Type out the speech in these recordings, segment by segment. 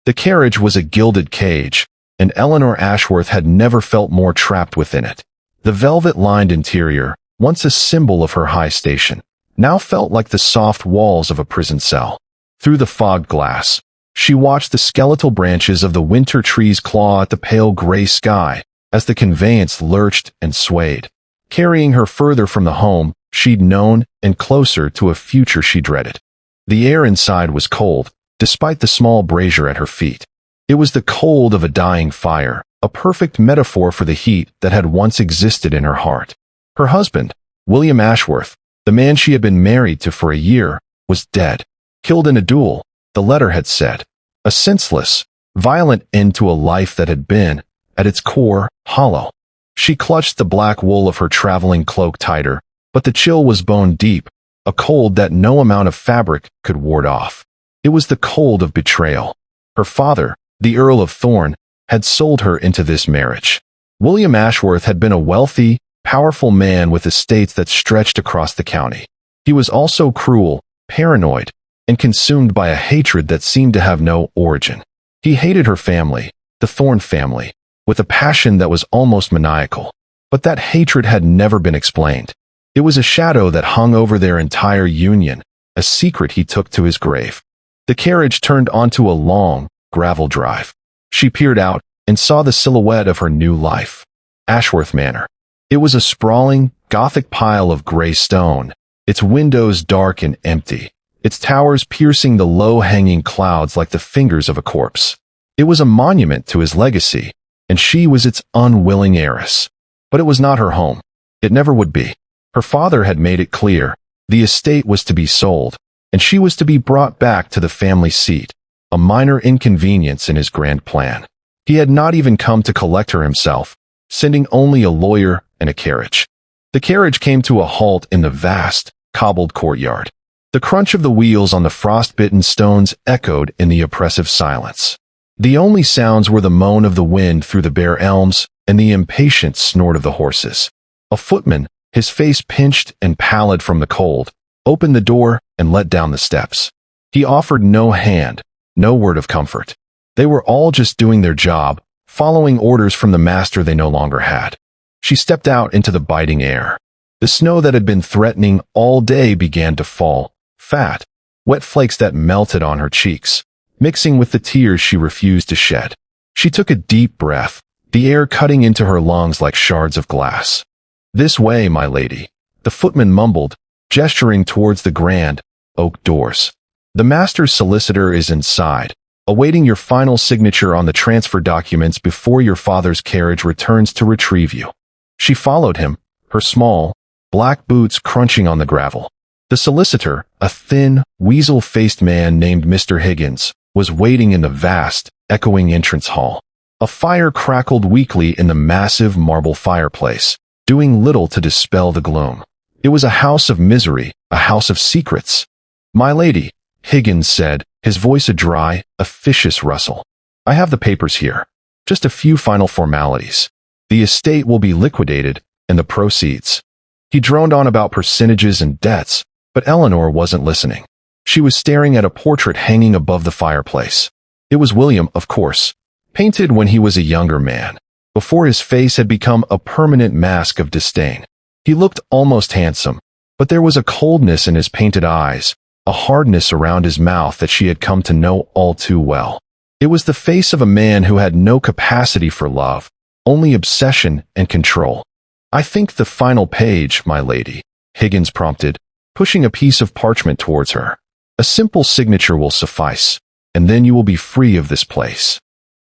The carriage was a gilded cage, and Eleanor Ashworth had never felt more trapped within it. The velvet-lined interior, once a symbol of her high station, now felt like the soft walls of a prison cell. Through the fogged glass, she watched the skeletal branches of the winter trees claw at the pale gray sky as the conveyance lurched and swayed, carrying her further from the home she'd known and closer to a future she dreaded. The air inside was cold, despite the small brazier at her feet. It was the cold of a dying fire, a perfect metaphor for the heat that had once existed in her heart. Her husband, William Ashworth, the man she had been married to for a year, was dead, killed in a duel, the letter had said. A senseless, violent end to a life that had been, at its core, hollow. She clutched the black wool of her traveling cloak tighter, but the chill was bone deep, a cold that no amount of fabric could ward off. It was the cold of betrayal. Her father, the Earl of Thorne, had sold her into this marriage. William Ashworth had been a wealthy, powerful man with estates that stretched across the county. He was also cruel, paranoid, and consumed by a hatred that seemed to have no origin. He hated her family, the Thorne family, with a passion that was almost maniacal. But that hatred had never been explained. It was a shadow that hung over their entire union, a secret he took to his grave. The carriage turned onto a long, gravel drive. She peered out and saw the silhouette of her new life. Ashworth Manor. It was a sprawling, Gothic pile of gray stone, its windows dark and empty, its towers piercing the low-hanging clouds like the fingers of a corpse. It was a monument to his legacy, and she was its unwilling heiress. But it was not her home. It never would be. Her father had made it clear. The estate was to be sold, and she was to be brought back to the family seat, a minor inconvenience in his grand plan. He had not even come to collect her himself, sending only a lawyer and a carriage. The carriage came to a halt in the vast, cobbled courtyard. The crunch of the wheels on the frost-bitten stones echoed in the oppressive silence. The only sounds were the moan of the wind through the bare elms and the impatient snort of the horses. A footman, his face pinched and pallid from the cold, opened the door and let down the steps. He offered no hand, no word of comfort. They were all just doing their job, following orders from the master they no longer had. She stepped out into the biting air. The snow that had been threatening all day began to fall, fat, wet flakes that melted on her cheeks, mixing with the tears she refused to shed. She took a deep breath, the air cutting into her lungs like shards of glass. "This way, my lady," the footman mumbled, gesturing towards the grand, oak doors. "The master's solicitor is inside, awaiting your final signature on the transfer documents before your father's carriage returns to retrieve you." She followed him, her small, black boots crunching on the gravel. The solicitor, a thin, weasel-faced man named Mr. Higgins, was waiting in the vast, echoing entrance hall. A fire crackled weakly in the massive marble fireplace, doing little to dispel the gloom. It was a house of misery, a house of secrets. "My lady," Higgins said, his voice a dry, officious rustle. "I have the papers here. Just a few final formalities. The estate will be liquidated, and the proceeds." He droned on about percentages and debts, but Eleanor wasn't listening. She was staring at a portrait hanging above the fireplace. It was William, of course, painted when he was a younger man, before his face had become a permanent mask of disdain. He looked almost handsome, but there was a coldness in his painted eyes, a hardness around his mouth that she had come to know all too well. It was the face of a man who had no capacity for love, only obsession and control. "I think the final page, my lady," Higgins prompted, pushing a piece of parchment towards her. "A simple signature will suffice, and then you will be free of this place."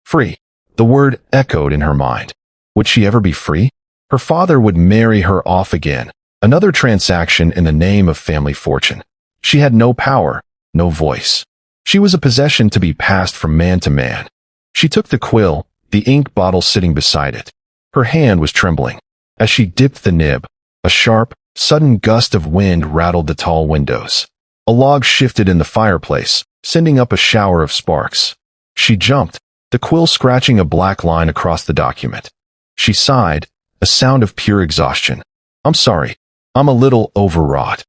Free. The word echoed in her mind. Would she ever be free? Her father would marry her off again, another transaction in the name of family fortune. She had no power, no voice. She was a possession to be passed from man to man. She took the quill, the ink bottle sitting beside it. Her hand was trembling. As she dipped the nib, a sharp, sudden gust of wind rattled the tall windows. A log shifted in the fireplace, sending up a shower of sparks. She jumped, the quill scratching a black line across the document. She sighed, a sound of pure exhaustion. "I'm sorry. I'm a little overwrought."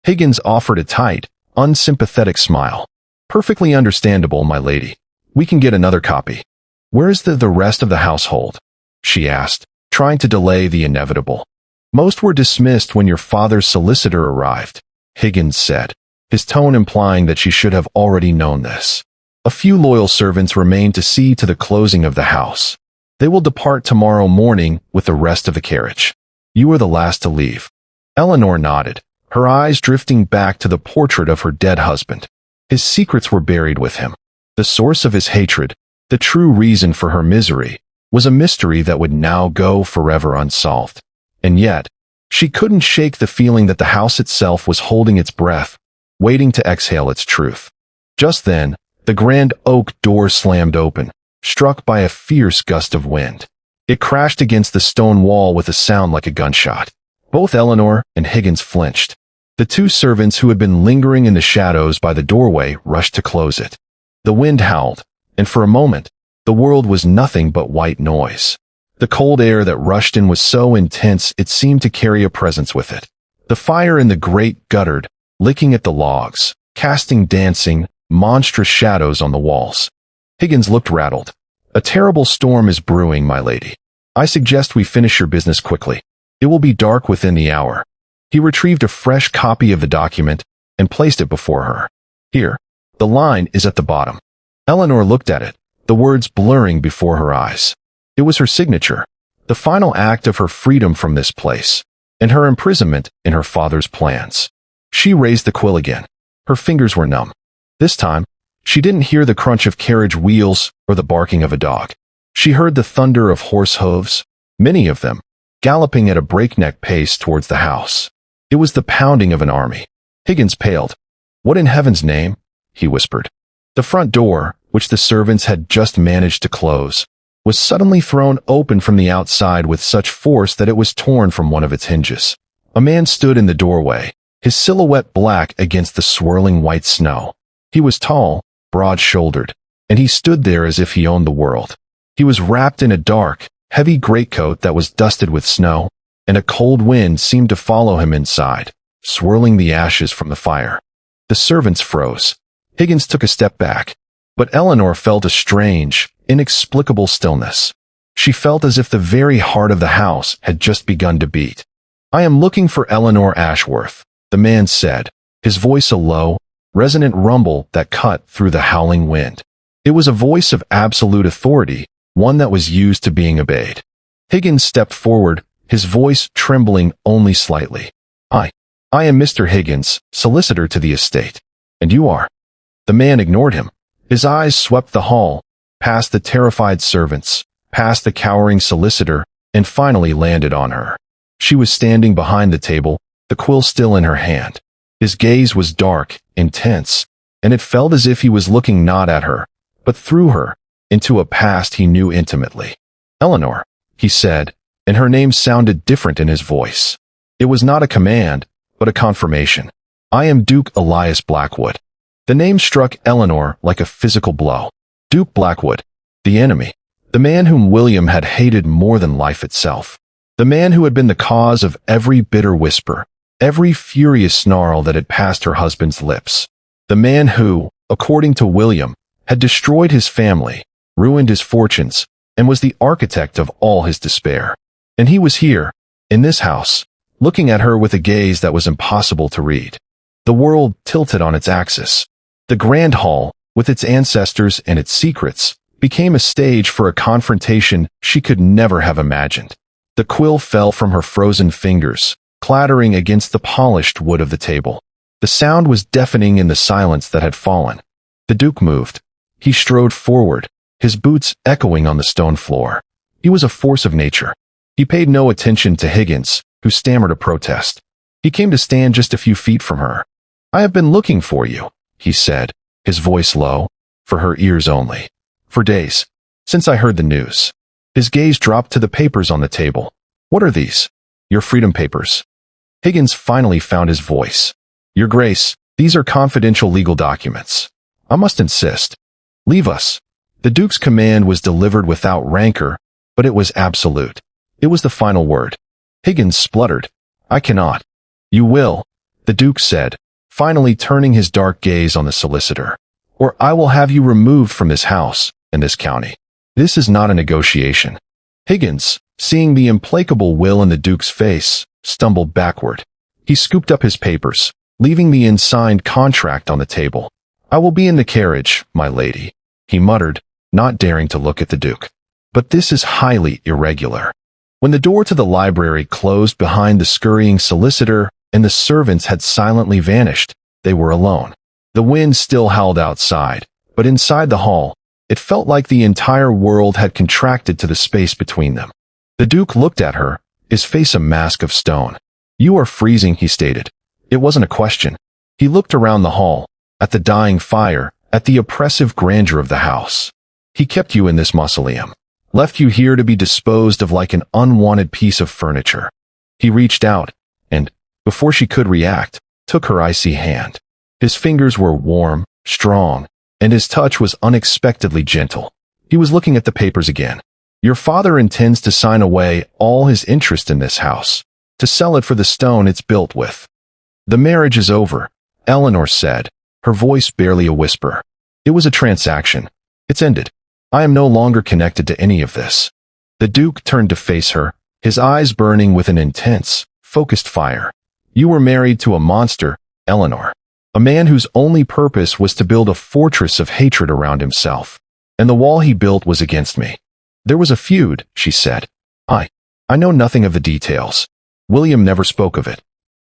Higgins offered a tight, unsympathetic smile. "Perfectly understandable, my lady. We can get another copy. Where is the rest of the household? She asked, trying to delay the inevitable. Most were dismissed when your father's solicitor arrived, Higgins said, his tone implying that she should have already known this. A few loyal servants remain to see to the closing of the house. They will depart tomorrow morning with the rest of the carriage. You are the last to leave. Eleanor nodded, her eyes drifting back to the portrait of her dead husband. His secrets were buried with him. The source of his hatred, the true reason for her misery, was a mystery that would now go forever unsolved. And yet, she couldn't shake the feeling that the house itself was holding its breath, waiting to exhale its truth. Just then, the grand oak door slammed open, struck by a fierce gust of wind. It crashed against the stone wall with a sound like a gunshot. Both Eleanor and Higgins flinched. The two servants who had been lingering in the shadows by the doorway rushed to close it. The wind howled, and for a moment, the world was nothing but white noise. The cold air that rushed in was so intense it seemed to carry a presence with it. The fire in the grate guttered, licking at the logs, casting dancing, monstrous shadows on the walls. Higgins looked rattled. A terrible storm is brewing, my lady. I suggest we finish your business quickly. It will be dark within the hour. He retrieved a fresh copy of the document and placed it before her. Here, the line is at the bottom. Eleanor looked at it, the words blurring before her eyes. It was her signature, the final act of her freedom from this place, and her imprisonment in her father's plans. She raised the quill again. Her fingers were numb. This time, she didn't hear the crunch of carriage wheels or the barking of a dog. She heard the thunder of horse hooves, many of them, galloping at a breakneck pace towards the house. It was the pounding of an army. Higgins paled. What in heaven's name? He whispered. The front door, which the servants had just managed to close, was suddenly thrown open from the outside with such force that it was torn from one of its hinges. A man stood in the doorway, his silhouette black against the swirling white snow. He was tall, broad-shouldered, and he stood there as if he owned the world. He was wrapped in a dark, heavy greatcoat that was dusted with snow, and a cold wind seemed to follow him inside, swirling the ashes from the fire. The servants froze. Higgins took a step back, but Eleanor felt a strange, inexplicable stillness. She felt as if the very heart of the house had just begun to beat. I am looking for Eleanor Ashworth, the man said, his voice a low, resonant rumble that cut through the howling wind. It was a voice of absolute authority, one that was used to being obeyed. Higgins stepped forward, his voice trembling only slightly. I am Mr. Higgins, solicitor to the estate. And you are? The man ignored him. His eyes swept the hall, past the terrified servants, past the cowering solicitor, and finally landed on her. She was standing behind the table, the quill still in her hand. His gaze was dark, intense, and it felt as if he was looking not at her, but through her, into a past he knew intimately. Eleanor, he said, and her name sounded different in his voice. It was not a command, but a confirmation. I am Duke Elias Blackwood. The name struck Eleanor like a physical blow. Duke Blackwood, the enemy, the man whom William had hated more than life itself, the man who had been the cause of every bitter whisper, every furious snarl that had passed her husband's lips, the man who, according to William, had destroyed his family, ruined his fortunes, and was the architect of all his despair. And he was here, in this house, looking at her with a gaze that was impossible to read. The world tilted on its axis. The grand hall, with its ancestors and its secrets, became a stage for a confrontation she could never have imagined. The quill fell from her frozen fingers, clattering against the polished wood of the table. The sound was deafening in the silence that had fallen. The Duke moved. He strode forward, his boots echoing on the stone floor. He was a force of nature. He paid no attention to Higgins, who stammered a protest. He came to stand just a few feet from her. I have been looking for you, he said, his voice low, for her ears only. For days, since I heard the news. His gaze dropped to the papers on the table. What are these? Your freedom papers. Higgins finally found his voice. Your Grace, these are confidential legal documents. I must insist. Leave us. The Duke's command was delivered without rancor, but it was absolute. It was the final word. Higgins spluttered. I cannot. You will, the Duke said, finally turning his dark gaze on the solicitor. or I will have you removed from this house and this county. This is not a negotiation." Higgins, seeing the implacable will in the Duke's face, stumbled backward. He scooped up his papers, leaving the unsigned contract on the table. "I will be in the carriage, my lady," he muttered, not daring to look at the Duke. "But this is highly irregular." When the door to the library closed behind the scurrying solicitor and the servants had silently vanished, they were alone. The wind still howled outside, but inside the hall, it felt like the entire world had contracted to the space between them. The Duke looked at her, his face a mask of stone. "You are freezing," he stated. It wasn't a question. He looked around the hall, at the dying fire, at the oppressive grandeur of the house. "He kept you in this mausoleum, left you here to be disposed of like an unwanted piece of furniture." He reached out, and, before she could react, took her icy hand. His fingers were warm, strong, and his touch was unexpectedly gentle. He was looking at the papers again. "Your father intends to sign away all his interest in this house, to sell it for the stone it's built with." "The marriage is over," Eleanor said, her voice barely a whisper. "It was a transaction. It's ended. I am no longer connected to any of this." The Duke turned to face her, his eyes burning with an intense, focused fire. "You were married to a monster, Eleanor. A man whose only purpose was to build a fortress of hatred around himself. And the wall he built was against me. There was a feud," she said. I know nothing of the details. William never spoke of it."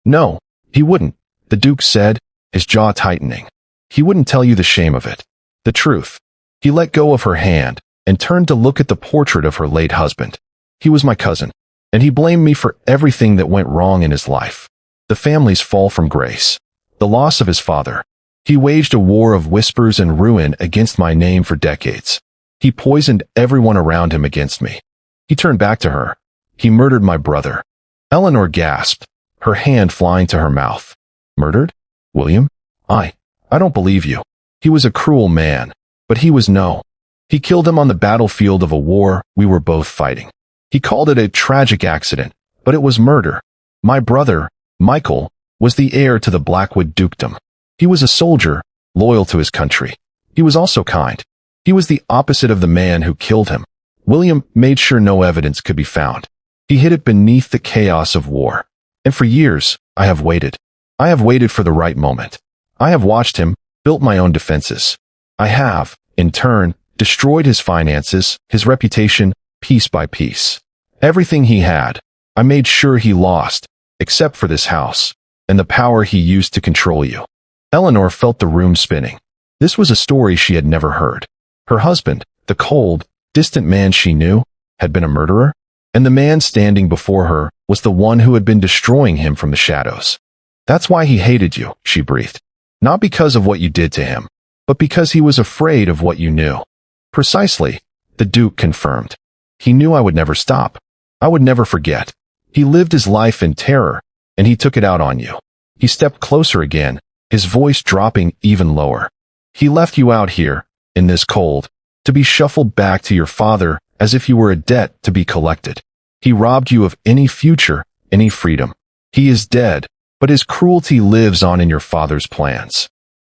"No, he wouldn't," the Duke said, his jaw tightening. "He wouldn't tell you the shame of it. The truth." He let go of her hand and turned to look at the portrait of her late husband. "He was my cousin, and he blamed me for everything that went wrong in his life. The family's fall from grace. The loss of his father. He waged a war of whispers and ruin against my name for decades. He poisoned everyone around him against me. He turned back to her. He murdered my brother." Eleanor gasped, her hand flying to her mouth. "Murdered? William? I don't believe you. He was a cruel man, but he was no. He killed him on the battlefield of a war we were both fighting. He called it a tragic accident, but it was murder. My brother, Michael, was the heir to the Blackwood dukedom. He was a soldier, loyal to his country. He was also kind. He was the opposite of the man who killed him. William made sure no evidence could be found. He hid it beneath the chaos of war. And for years, I have waited. I have waited for the right moment. I have watched him, built my own defenses. I have, in turn, destroyed his finances, his reputation, piece by piece. Everything he had, I made sure he lost, except for this house, and the power he used to control you." Eleanor felt the room spinning. This was a story she had never heard. Her husband, the cold, distant man she knew, had been a murderer, and the man standing before her was the one who had been destroying him from the shadows. "That's why he hated you," she breathed. "Not because of what you did to him, but because he was afraid of what you knew." "Precisely," the Duke confirmed. "He knew I would never stop. I would never forget. He lived his life in terror, and he took it out on you." He stepped closer again, his voice dropping even lower. "He left you out here, in this cold, to be shuffled back to your father as if you were a debt to be collected. He robbed you of any future, any freedom. He is dead, but his cruelty lives on in your father's plans."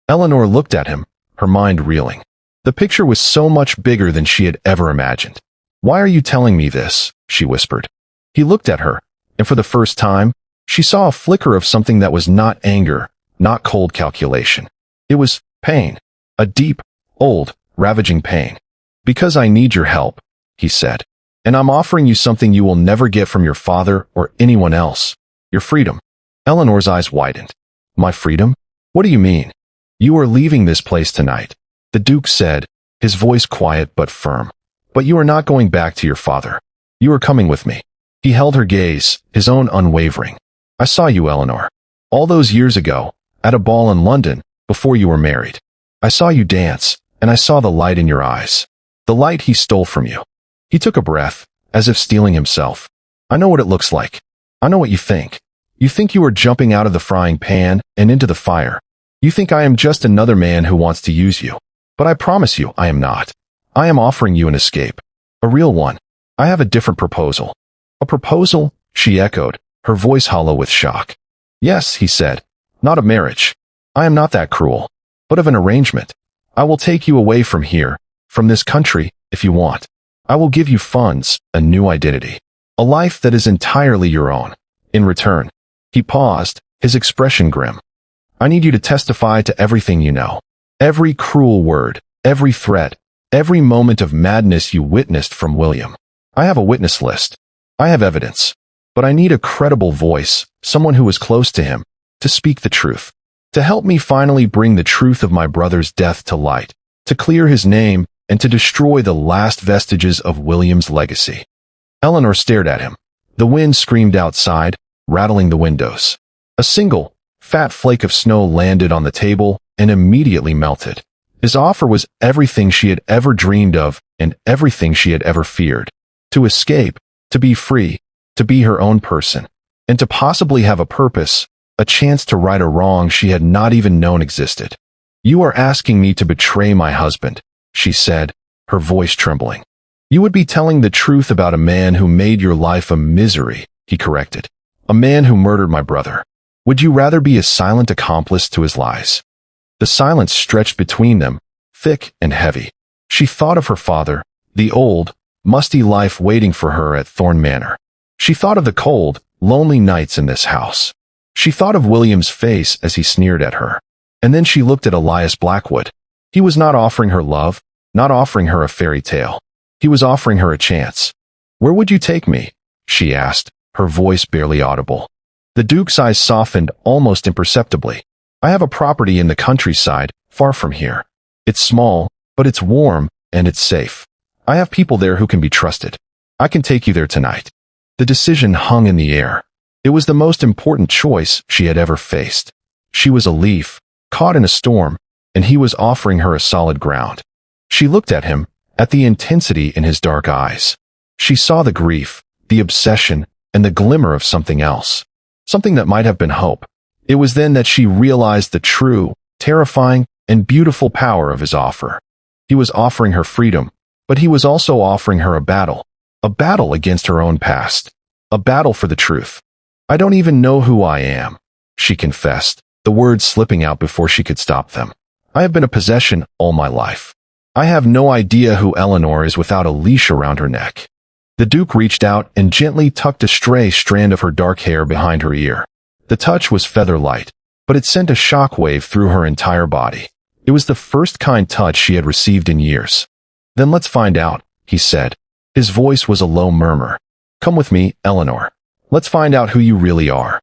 Eleanor looked at him, her mind reeling. The picture was so much bigger than she had ever imagined. "Why are you telling me this?" she whispered. He looked at her, and for the first time, she saw a flicker of something that was not anger, not cold calculation. It was pain, a deep, old, ravaging pain. "Because I need your help," he said. "And I'm offering you something you will never get from your father or anyone else. Your freedom." Eleanor's eyes widened. "My freedom? What do you mean?" "You are leaving this place tonight," the Duke said, his voice quiet but firm. "But you are not going back to your father. You are coming with me." He held her gaze, his own unwavering. "I saw you, Eleanor. All those years ago, at a ball in London, before you were married. I saw you dance, and I saw the light in your eyes. The light he stole from you." He took a breath, as if steeling himself. "I know what it looks like. I know what you think. You think you are jumping out of the frying pan and into the fire. You think I am just another man who wants to use you. But I promise you I am not. I am offering you an escape. A real one. I have a different proposal." "A proposal?" she echoed, her voice hollow with shock. "Yes," he said. "Not of marriage. I am not that cruel. But of an arrangement. I will take you away from here, from this country, if you want. I will give you funds, a new identity, a life that is entirely your own. In return, he paused, his expression grim. I need you to testify to everything you know. Every cruel word, every threat, every moment of madness you witnessed from William. I have a witness list. I have evidence. But I need a credible voice, someone who is close to him, to speak the truth, to help me finally bring the truth of my brother's death to light, to clear his name, and to destroy the last vestiges of William's legacy. Eleanor stared at him. The wind screamed outside, rattling the windows. A single, fat flake of snow landed on the table and immediately melted. His offer was everything she had ever dreamed of and everything she had ever feared. To escape, to be free, to be her own person, and to possibly have a purpose, a chance to right a wrong she had not even known existed. You are asking me to betray my husband, she said, her voice trembling. You would be telling the truth about a man who made your life a misery, he corrected. A man who murdered my brother. Would you rather be a silent accomplice to his lies? The silence stretched between them, thick and heavy. She thought of her father, the old, musty life waiting for her at Thorn Manor. She thought of the cold, lonely nights in this house. She thought of William's face as he sneered at her. And then she looked at Elias Blackwood. He was not offering her love, not offering her a fairy tale. He was offering her a chance. Where would you take me? She asked, her voice barely audible. The Duke's eyes softened almost imperceptibly. I have a property in the countryside, far from here. It's small, but it's warm, and it's safe. I have people there who can be trusted. I can take you there tonight. The decision hung in the air. It was the most important choice she had ever faced. She was a leaf, caught in a storm, and he was offering her a solid ground. She looked at him, at the intensity in his dark eyes. She saw the grief, the obsession, and the glimmer of something else. Something that might have been hope. It was then that she realized the true, terrifying, and beautiful power of his offer. He was offering her freedom, but he was also offering her a battle against her own past, a battle for the truth. I don't even know who I am, she confessed, the words slipping out before she could stop them. I have been a possession all my life. I have no idea who Eleanor is without a leash around her neck. The Duke reached out and gently tucked a stray strand of her dark hair behind her ear. The touch was feather-light, but it sent a shock-wave through her entire body. It was the first kind touch she had received in years. Then let's find out, he said. His voice was a low murmur. Come with me, Eleanor. Let's find out who you really are.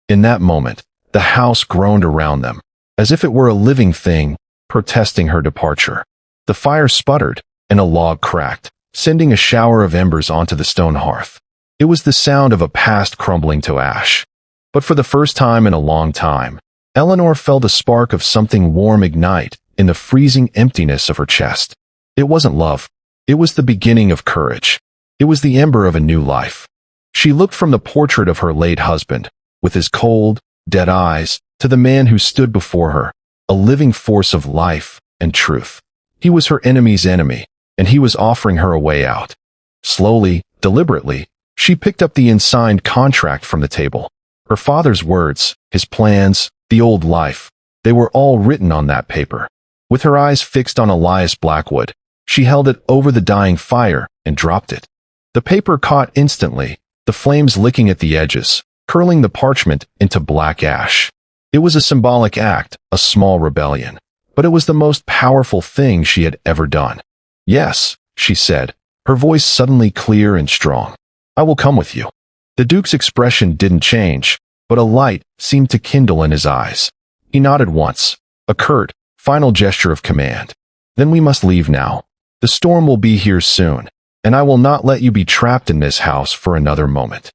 In that moment, the house groaned around them, as if it were a living thing, protesting her departure. The fire sputtered, and a log cracked, sending a shower of embers onto the stone hearth. It was the sound of a past crumbling to ash. But for the first time in a long time, Eleanor felt a spark of something warm ignite in the freezing emptiness of her chest. It wasn't love. It was the beginning of courage. It was the ember of a new life. She looked from the portrait of her late husband, with his cold, dead eyes, to the man who stood before her, a living force of life and truth. He was her enemy's enemy, and he was offering her a way out. Slowly, deliberately, she picked up the unsigned contract from the table. Her father's words, his plans, the old life, they were all written on that paper. With her eyes fixed on Elias Blackwood, she held it over the dying fire and dropped it. The paper caught instantly, the flames licking at the edges, curling the parchment into black ash. It was a symbolic act, a small rebellion, but it was the most powerful thing she had ever done. Yes, she said, her voice suddenly clear and strong. I will come with you. The Duke's expression didn't change, but a light seemed to kindle in his eyes. He nodded once, a curt, final gesture of command. Then we must leave now. The storm will be here soon, and I will not let you be trapped in this house for another moment.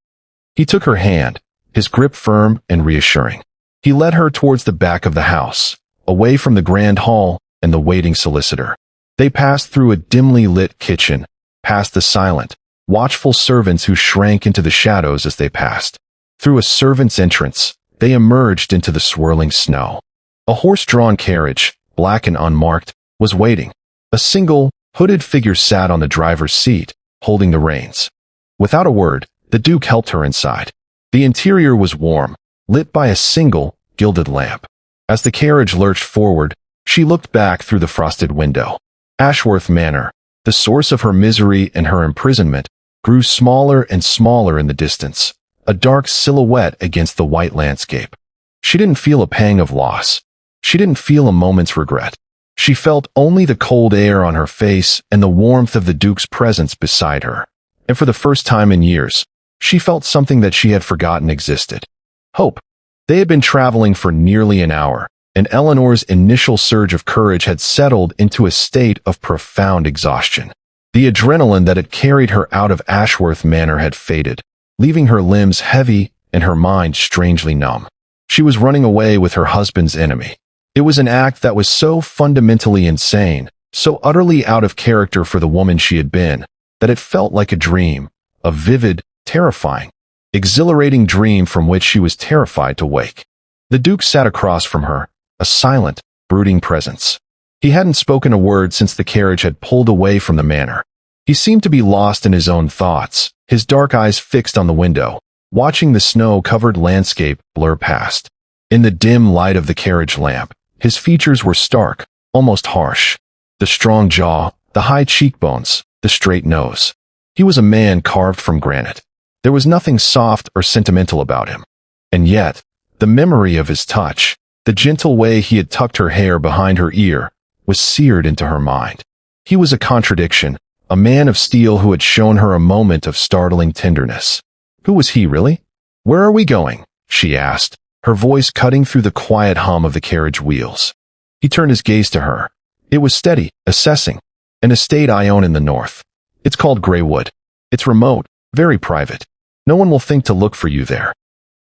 He took her hand, his grip firm and reassuring. He led her towards the back of the house, away from the grand hall and the waiting solicitor. They passed through a dimly lit kitchen, past the silent, watchful servants who shrank into the shadows as they passed. Through a servant's entrance, they emerged into the swirling snow. A horse-drawn carriage, black and unmarked, was waiting. A single, hooded figure sat on the driver's seat, holding the reins. Without a word, the Duke helped her inside. The interior was warm, lit by a single, gilded lamp. As the carriage lurched forward, She looked back through the frosted window. Ashworth Manor, the source of her misery and her imprisonment, grew smaller and smaller in the distance, a dark silhouette against the white landscape. She didn't feel a pang of loss. She didn't feel a moment's regret. She felt only the cold air on her face and the warmth of the Duke's presence beside her. And for the first time in years, she felt something that she had forgotten existed. Hope. They had been traveling for nearly an hour, and Eleanor's initial surge of courage had settled into a state of profound exhaustion. The adrenaline that had carried her out of Ashworth Manor had faded, leaving her limbs heavy and her mind strangely numb. She was running away with her husband's enemy. It was an act that was so fundamentally insane, so utterly out of character for the woman she had been, that it felt like a dream, a vivid, terrifying, exhilarating dream from which she was terrified to wake. The Duke sat across from her, a silent, brooding presence. He hadn't spoken a word since the carriage had pulled away from the manor. He seemed to be lost in his own thoughts, his dark eyes fixed on the window, watching the snow-covered landscape blur past. In the dim light of the carriage lamp, his features were stark, almost harsh. The strong jaw, the high cheekbones, the straight nose. He was a man carved from granite. There was nothing soft or sentimental about him. And yet, the memory of his touch, the gentle way he had tucked her hair behind her ear, was seared into her mind. He was a contradiction, a man of steel who had shown her a moment of startling tenderness. Who was he, really? "Where are we going?" she asked, her voice cutting through the quiet hum of the carriage wheels. He turned his gaze to her. It was steady, assessing. "An estate I own in the north. It's called Greywood. It's remote, very private. No one will think to look for you there."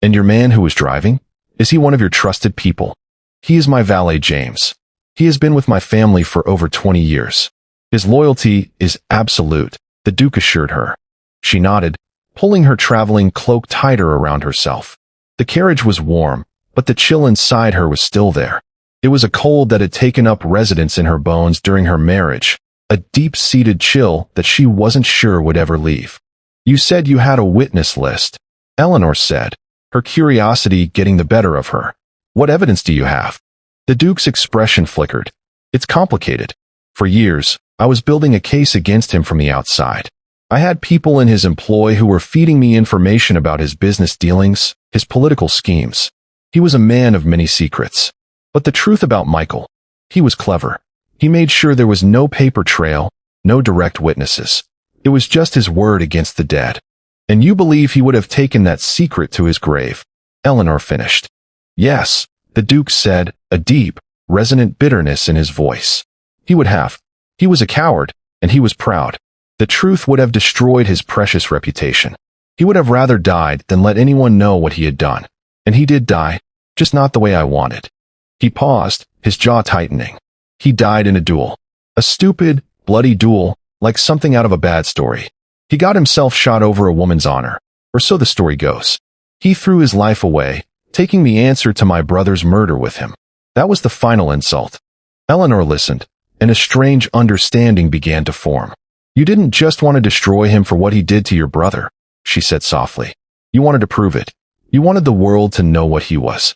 "And your man who was driving? Is he one of your trusted people?" "He is my valet, James. He has been with my family for over 20 years. His loyalty is absolute," the Duke assured her. She nodded, pulling her traveling cloak tighter around herself. The carriage was warm, but the chill inside her was still there. It was a cold that had taken up residence in her bones during her marriage, a deep-seated chill that she wasn't sure would ever leave. "You said you had a witness list," Eleanor said, her curiosity getting the better of her. "What evidence do you have?" The Duke's expression flickered. "It's complicated. For years, I was building a case against him from the outside. I had people in his employ who were feeding me information about his business dealings, his political schemes. He was a man of many secrets. But the truth about Michael, he was clever. He made sure there was no paper trail, no direct witnesses. It was just his word against the dead. And you believe he would have taken that secret to his grave?" Eleanor finished. "Yes," the Duke said, a deep, resonant bitterness in his voice. "He would have. He was a coward, and he was proud. The truth would have destroyed his precious reputation. He would have rather died than let anyone know what he had done. And he did die, just not the way I wanted." He paused, his jaw tightening. "He died in a duel. A stupid, bloody duel, like something out of a bad story. He got himself shot over a woman's honor, or so the story goes. He threw his life away, taking the answer to my brother's murder with him. That was the final insult." Eleanor listened, and a strange understanding began to form. "You didn't just want to destroy him for what he did to your brother," she said softly. "You wanted to prove it. You wanted the world to know what he was."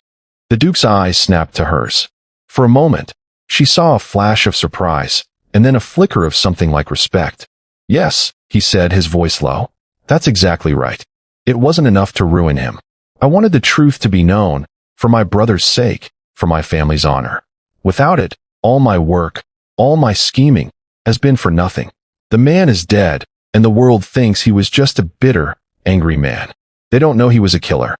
The Duke's eyes snapped to hers. For a moment, she saw a flash of surprise, and then a flicker of something like respect. "Yes," he said, his voice low. "That's exactly right. It wasn't enough to ruin him. I wanted the truth to be known, for my brother's sake, for my family's honor. Without it, all my work, all my scheming, has been for nothing. The man is dead, and the world thinks he was just a bitter, angry man. They don't know he was a killer.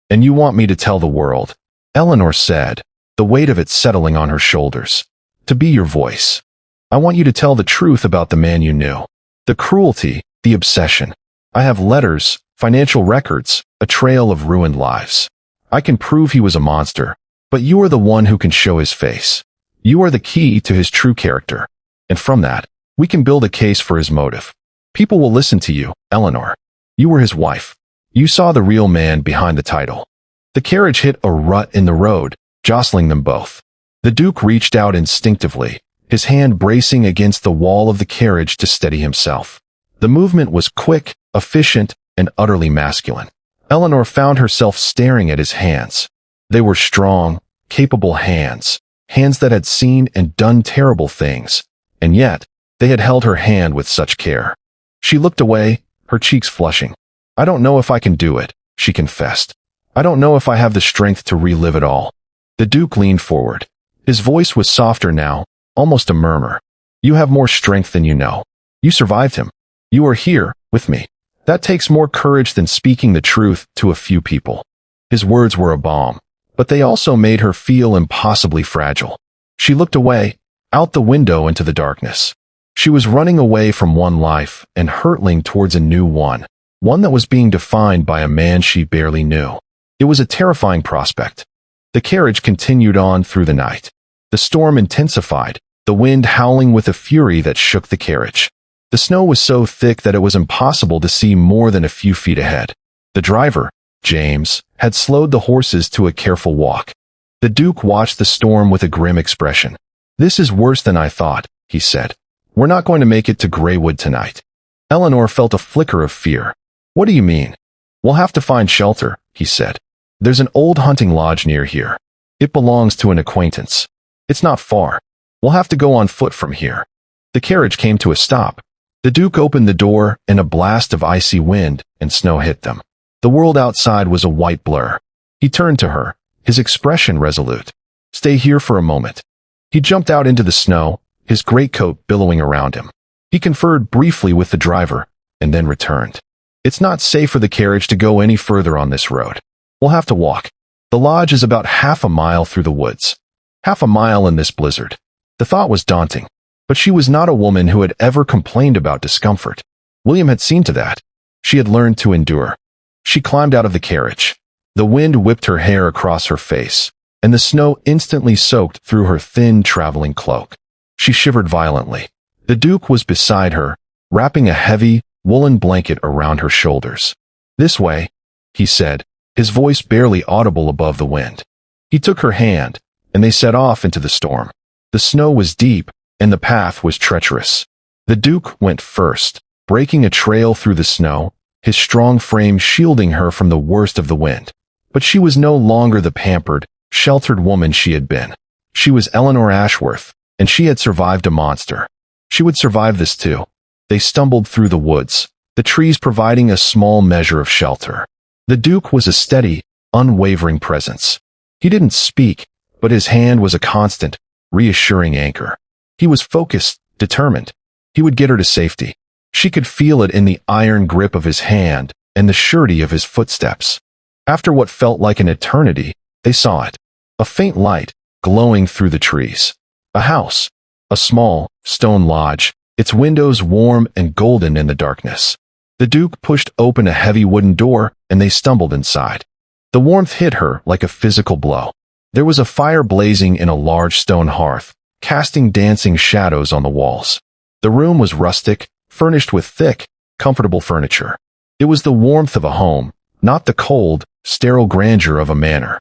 And you want me to tell the world," Eleanor said, the weight of it settling on her shoulders. "To be your voice. I want you to tell the truth about the man you knew. The cruelty, the obsession. I have letters, financial records, a trail of ruined lives. I can prove he was a monster, but you are the one who can show his face. You are the key to his true character. And from that, we can build a case for his motive. People will listen to you, Eleanor. You were his wife. You saw the real man behind the title." The carriage hit a rut in the road, jostling them both. The Duke reached out instinctively, his hand bracing against the wall of the carriage to steady himself. The movement was quick, efficient, and utterly masculine. Eleanor found herself staring at his hands. They were strong, capable hands, hands that had seen and done terrible things, and yet they had held her hand with such care. She looked away, her cheeks flushing. "I don't know if I can do it," she confessed. "I don't know if I have the strength to relive it all." The Duke leaned forward. His voice was softer now, almost a murmur. "You have more strength than you know. You survived him. You are here, with me. That takes more courage than speaking the truth to a few people." His words were a balm, but they also made her feel impossibly fragile. She looked away, out the window into the darkness. She was running away from one life and hurtling towards a new one that was being defined by a man she barely knew. It was a terrifying prospect. The carriage continued on through the night. The storm intensified, the wind howling with a fury that shook the carriage. The snow was so thick that it was impossible to see more than a few feet ahead. The driver, James, had slowed the horses to a careful walk. The Duke watched the storm with a grim expression. "This is worse than I thought," he said. "We're not going to make it to Greywood tonight." Eleanor felt a flicker of fear. "What do you mean?" "We'll have to find shelter," he said. "There's an old hunting lodge near here. It belongs to an acquaintance. It's not far. We'll have to go on foot from here." The carriage came to a stop. The Duke opened the door, and a blast of icy wind and snow hit them. The world outside was a white blur. He turned to her, his expression resolute. "Stay here for a moment." He jumped out into the snow, his greatcoat billowing around him. He conferred briefly with the driver, and then returned. "It's not safe for the carriage to go any further on this road. We'll have to walk. The lodge is about half a mile through the woods. Half a mile in this blizzard." The thought was daunting, but she was not a woman who had ever complained about discomfort. William had seen to that. She had learned to endure. She climbed out of the carriage. The wind whipped her hair across her face, and the snow instantly soaked through her thin traveling cloak. She shivered violently. The Duke was beside her, wrapping a heavy, woolen blanket around her shoulders. "This way," he said, his voice barely audible above the wind. He took her hand, and they set off into the storm. The snow was deep, and the path was treacherous. The Duke went first, breaking a trail through the snow, his strong frame shielding her from the worst of the wind. But she was no longer the pampered, sheltered woman she had been. She was Eleanor Ashworth, and she had survived a monster. She would survive this too. They stumbled through the woods, the trees providing a small measure of shelter. The Duke was a steady, unwavering presence. He didn't speak, but his hand was a constant, reassuring anchor. He was focused, determined. He would get her to safety. She could feel it in the iron grip of his hand and the surety of his footsteps. After what felt like an eternity, they saw it. A faint light, glowing through the trees. A house. A small, stone lodge, its windows warm and golden in the darkness. The Duke pushed open a heavy wooden door, and they stumbled inside. The warmth hit her like a physical blow. There was a fire blazing in a large stone hearth, casting dancing shadows on the walls. The room was rustic, furnished with thick, comfortable furniture. It was the warmth of a home, not the cold, sterile grandeur of a manor.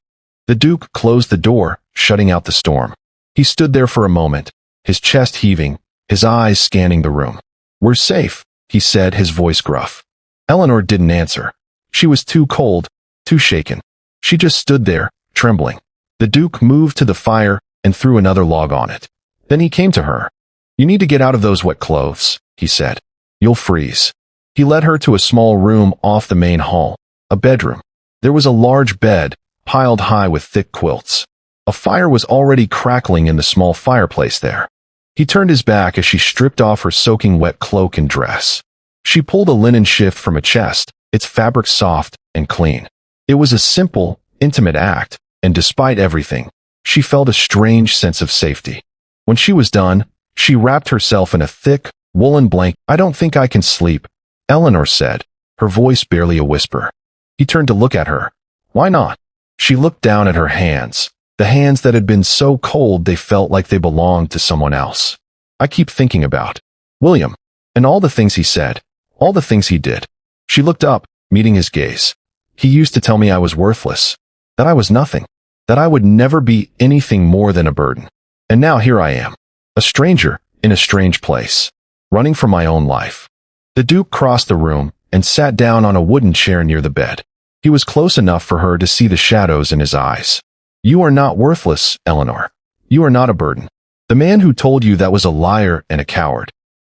The Duke closed the door, shutting out the storm. He stood there for a moment, his chest heaving, his eyes scanning the room. "We're safe," he said, his voice gruff. Eleanor didn't answer. She was too cold, too shaken. She just stood there, trembling. The Duke moved to the fire and threw another log on it. Then he came to her. "You need to get out of those wet clothes," he said. "You'll freeze." He led her to a small room off the main hall, a bedroom. There was a large bed, piled high with thick quilts. A fire was already crackling in the small fireplace there. He turned his back as she stripped off her soaking wet cloak and dress. She pulled a linen shift from a chest, its fabric soft and clean. It was a simple, intimate act, and despite everything, she felt a strange sense of safety. When she was done, she wrapped herself in a thick, woolen blanket. "I don't think I can sleep," Eleanor said, her voice barely a whisper. He turned to look at her. "Why not?" She looked down at her hands, the hands that had been so cold they felt like they belonged to someone else. "I keep thinking about William, and all the things he said, all the things he did." She looked up, meeting his gaze. "He used to tell me I was worthless, that I was nothing, that I would never be anything more than a burden. And now here I am, a stranger in a strange place, running from my own life." The Duke crossed the room and sat down on a wooden chair near the bed. He was close enough for her to see the shadows in his eyes. "You are not worthless, Eleanor. You are not a burden. The man who told you that was a liar and a coward.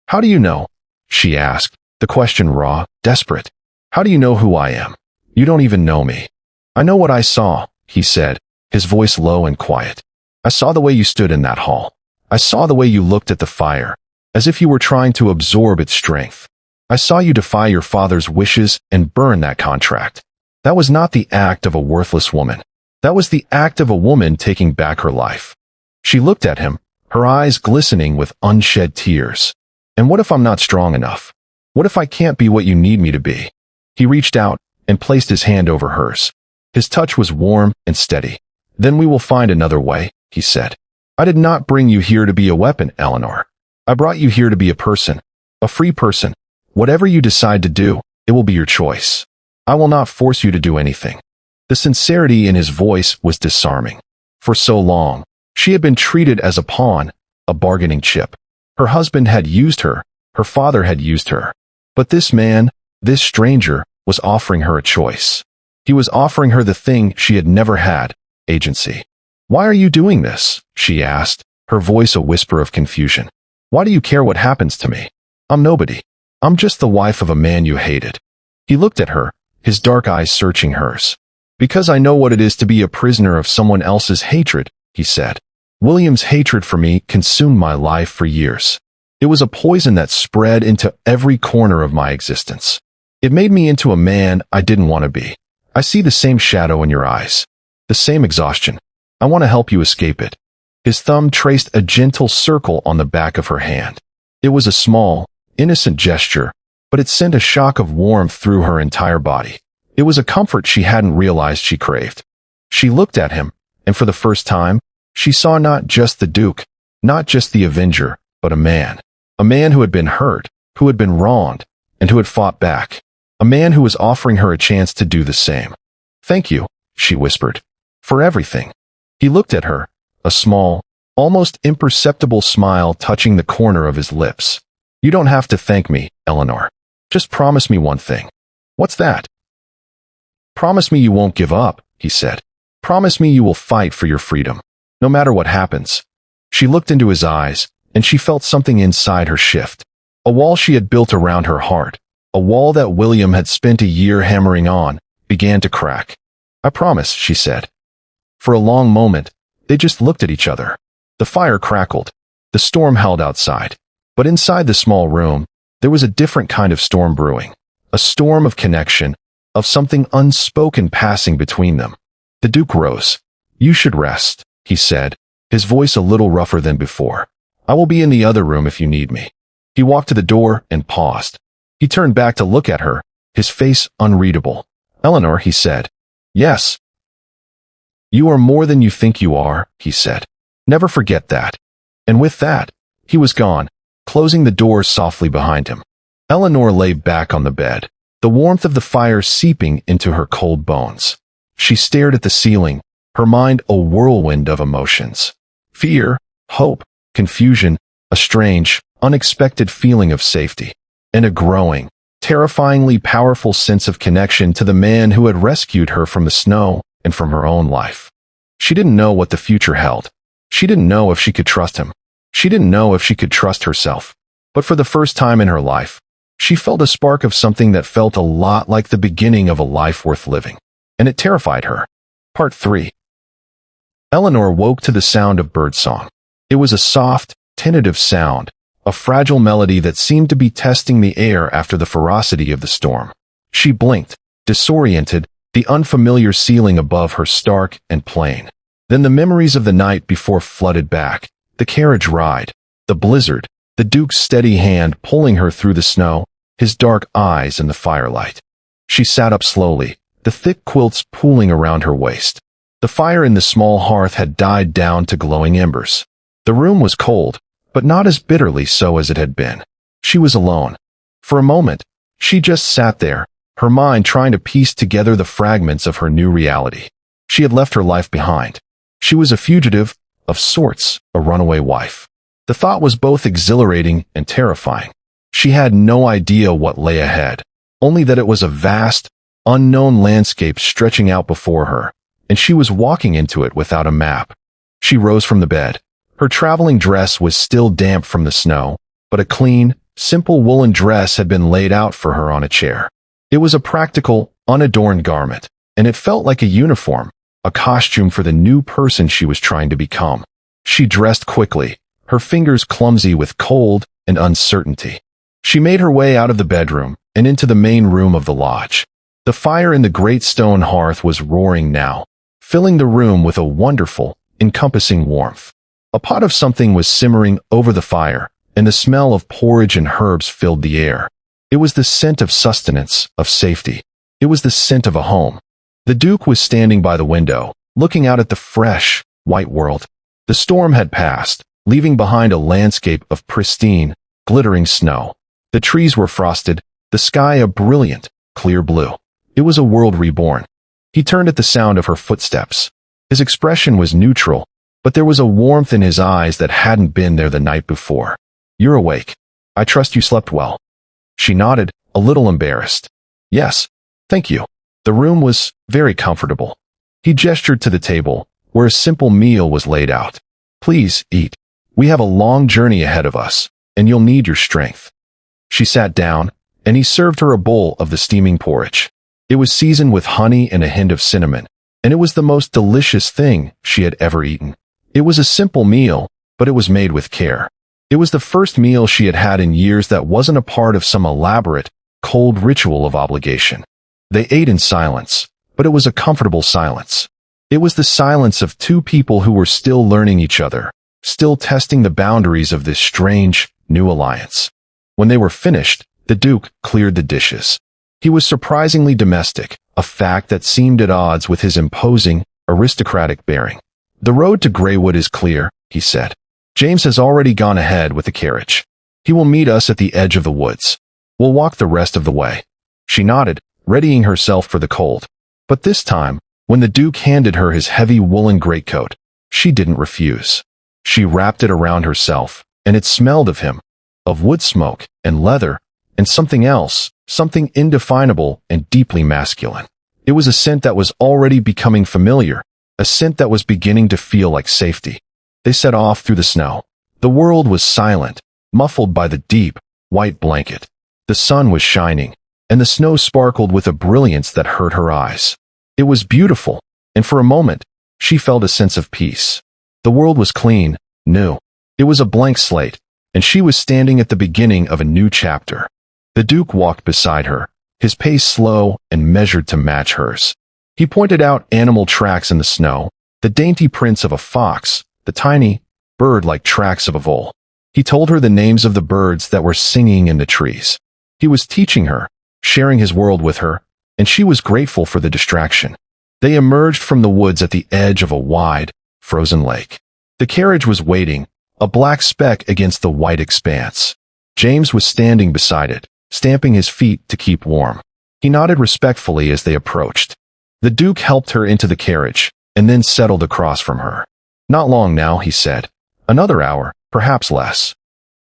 How do you know? She asked, the question raw, desperate. How do you know who I am? You don't even know me. I know what I saw, he said, his voice low and quiet. I saw the way you stood in that hall. I saw the way you looked at the fire, as if you were trying to absorb its strength. I saw you defy your father's wishes and burn that contract. That was not the act of a worthless woman. That was the act of a woman taking back her life. She looked at him, her eyes glistening with unshed tears. And what if I'm not strong enough? What if I can't be what you need me to be? He reached out and placed his hand over hers. His touch was warm and steady. Then we will find another way, he said. I did not bring you here to be a weapon, Eleanor. I brought you here to be a person, a free person. Whatever you decide to do, it will be your choice. I will not force you to do anything. The sincerity in his voice was disarming. For so long, she had been treated as a pawn, a bargaining chip. Her husband had used her, her father had used her. But this man, this stranger, was offering her a choice. He was offering her the thing she had never had, agency. Why are you doing this? She asked, her voice a whisper of confusion. Why do you care what happens to me? I'm nobody. I'm just the wife of a man you hated. He looked at her, his dark eyes searching hers. Because I know what it is to be a prisoner of someone else's hatred, he said. William's hatred for me consumed my life for years. It was a poison that spread into every corner of my existence. It made me into a man I didn't want to be. I see the same shadow in your eyes. The same exhaustion. I want to help you escape it. His thumb traced a gentle circle on the back of her hand. It was a small, innocent gesture, but it sent a shock of warmth through her entire body. It was a comfort she hadn't realized she craved. She looked at him, and for the first time, she saw not just the Duke, not just the Avenger, but a man. A man who had been hurt, who had been wronged, and who had fought back. A man who was offering her a chance to do the same. Thank you, she whispered. For everything. He looked at her, a small, almost imperceptible smile touching the corner of his lips. You don't have to thank me, Eleanor. Just promise me one thing. What's that? Promise me you won't give up, he said. Promise me you will fight for your freedom, no matter what happens. She looked into his eyes, and she felt something inside her shift. A wall she had built around her heart, a wall that William had spent a year hammering on, began to crack. I promise, she said. For a long moment, they just looked at each other. The fire crackled. The storm howled outside. But inside the small room, there was a different kind of storm brewing. A storm of connection, of something unspoken passing between them. The Duke rose. You should rest, he said, his voice a little rougher than before. I will be in the other room if you need me. He walked to the door and paused. He turned back to look at her, his face unreadable. Eleanor, he said. Yes. You are more than you think you are, he said. Never forget that. And with that, he was gone, closing the door softly behind him. Eleanor lay back on the bed, the warmth of the fire seeping into her cold bones. She stared at the ceiling, her mind a whirlwind of emotions. Fear, hope, confusion, a strange, unexpected feeling of safety, and a growing, terrifyingly powerful sense of connection to the man who had rescued her from the snow and from her own life. She didn't know what the future held. She didn't know if she could trust him. She didn't know if she could trust herself. But for the first time in her life, she felt a spark of something that felt a lot like the beginning of a life worth living. And it terrified her. Part 3. Eleanor woke to the sound of birdsong. It was a soft, tentative sound, a fragile melody that seemed to be testing the air after the ferocity of the storm. She blinked, disoriented, the unfamiliar ceiling above her stark and plain. Then the memories of the night before flooded back, the carriage ride, the blizzard, the Duke's steady hand pulling her through the snow, his dark eyes in the firelight. She sat up slowly, the thick quilts pooling around her waist. The fire in the small hearth had died down to glowing embers. The room was cold, but not as bitterly so as it had been. She was alone. For a moment, she just sat there, her mind trying to piece together the fragments of her new reality. She had left her life behind. She was a fugitive, of sorts, a runaway wife. The thought was both exhilarating and terrifying. She had no idea what lay ahead, only that it was a vast, unknown landscape stretching out before her, and she was walking into it without a map. She rose from the bed, Her traveling dress was still damp from the snow, but a clean, simple woolen dress had been laid out for her on a chair. It was a practical, unadorned garment, and it felt like a uniform, a costume for the new person she was trying to become. She dressed quickly, her fingers clumsy with cold and uncertainty. She made her way out of the bedroom and into the main room of the lodge. The fire in the great stone hearth was roaring now, filling the room with a wonderful, encompassing warmth. A pot of something was simmering over the fire, and the smell of porridge and herbs filled the air. It was the scent of sustenance, of safety. It was the scent of a home. The Duke was standing by the window, looking out at the fresh, white world. The storm had passed, leaving behind a landscape of pristine, glittering snow. The trees were frosted, the sky a brilliant, clear blue. It was a world reborn. He turned at the sound of her footsteps. His expression was neutral, but there was a warmth in his eyes that hadn't been there the night before. "You're awake. I trust you slept well." She nodded, a little embarrassed. "Yes, thank you." The room was very comfortable. He gestured to the table, where a simple meal was laid out. "Please, eat. We have a long journey ahead of us, and you'll need your strength." She sat down, and he served her a bowl of the steaming porridge. It was seasoned with honey and a hint of cinnamon, and it was the most delicious thing she had ever eaten. It was a simple meal, but it was made with care. It was the first meal she had had in years that wasn't a part of some elaborate, cold ritual of obligation. They ate in silence, but it was a comfortable silence. It was the silence of two people who were still learning each other, still testing the boundaries of this strange, new alliance. When they were finished, the Duke cleared the dishes. He was surprisingly domestic, a fact that seemed at odds with his imposing, aristocratic bearing. "The road to Greywood is clear," he said. "James has already gone ahead with the carriage. He will meet us at the edge of the woods. We'll walk the rest of the way." She nodded, readying herself for the cold. But this time, when the Duke handed her his heavy woolen greatcoat, she didn't refuse. She wrapped it around herself, and it smelled of him, of wood smoke and leather, and something else, something indefinable and deeply masculine. It was a scent that was already becoming familiar, a scent that was beginning to feel like safety. They set off through the snow. The world was silent, muffled by the deep, white blanket. The sun was shining, and the snow sparkled with a brilliance that hurt her eyes. It was beautiful, and for a moment, she felt a sense of peace. The world was clean, new. It was a blank slate, and she was standing at the beginning of a new chapter. The Duke walked beside her, his pace slow and measured to match hers. He pointed out animal tracks in the snow, the dainty prints of a fox, the tiny, bird-like tracks of a vole. He told her the names of the birds that were singing in the trees. He was teaching her, sharing his world with her, and she was grateful for the distraction. They emerged from the woods at the edge of a wide, frozen lake. The carriage was waiting, a black speck against the white expanse. James was standing beside it, stamping his feet to keep warm. He nodded respectfully as they approached. The Duke helped her into the carriage, and then settled across from her. "Not long now," he said. "Another hour, perhaps less."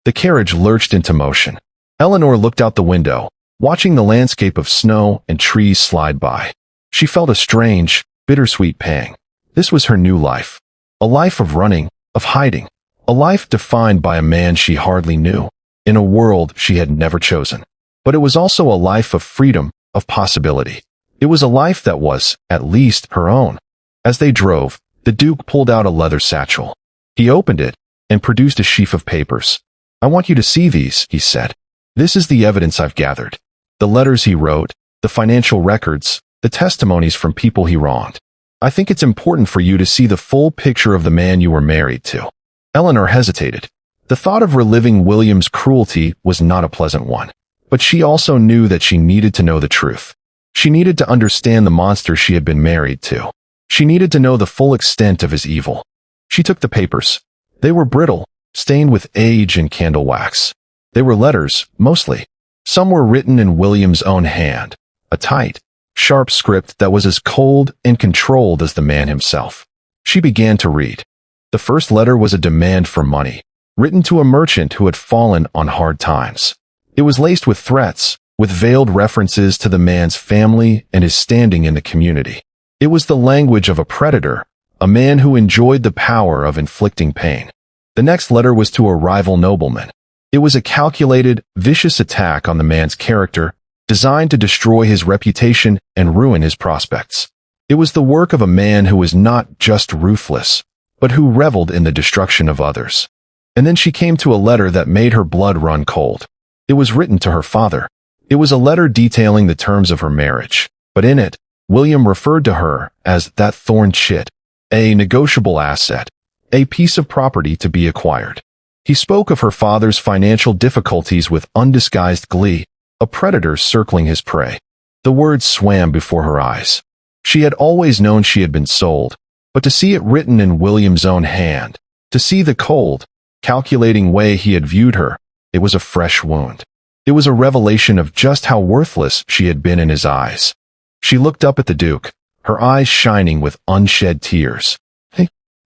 The carriage lurched into motion. Eleanor looked out the window, watching the landscape of snow and trees slide by. She felt a strange, bittersweet pang. This was her new life. A life of running, of hiding. A life defined by a man she hardly knew, in a world she had never chosen. But it was also a life of freedom, of possibility. It was a life that was, at least, her own. As they drove, the Duke pulled out a leather satchel. He opened it and produced a sheaf of papers. "I want you to see these," he said. "This is the evidence I've gathered. The letters he wrote, the financial records, the testimonies from people he wronged. I think it's important for you to see the full picture of the man you were married to." Eleanor hesitated. The thought of reliving William's cruelty was not a pleasant one. But she also knew that she needed to know the truth. She needed to understand the monster she had been married to. She needed to know the full extent of his evil. She took the papers. They were brittle, stained with age and candle wax. They were letters, mostly. Some were written in William's own hand, a tight, sharp script that was as cold and controlled as the man himself. She began to read. The first letter was a demand for money, written to a merchant who had fallen on hard times. It was laced with threats, with veiled references to the man's family and his standing in the community. It was the language of a predator, a man who enjoyed the power of inflicting pain. The next letter was to a rival nobleman. It was a calculated, vicious attack on the man's character, designed to destroy his reputation and ruin his prospects. It was the work of a man who was not just ruthless, but who reveled in the destruction of others. And then she came to a letter that made her blood run cold. It was written to her father. It was a letter detailing the terms of her marriage, but in it, William referred to her as that thorn chit, a negotiable asset, a piece of property to be acquired. He spoke of her father's financial difficulties with undisguised glee, a predator circling his prey. The words swam before her eyes. She had always known she had been sold, but to see it written in William's own hand, to see the cold, calculating way he had viewed her, it was a fresh wound. It was a revelation of just how worthless she had been in his eyes. She looked up at the Duke, her eyes shining with unshed tears.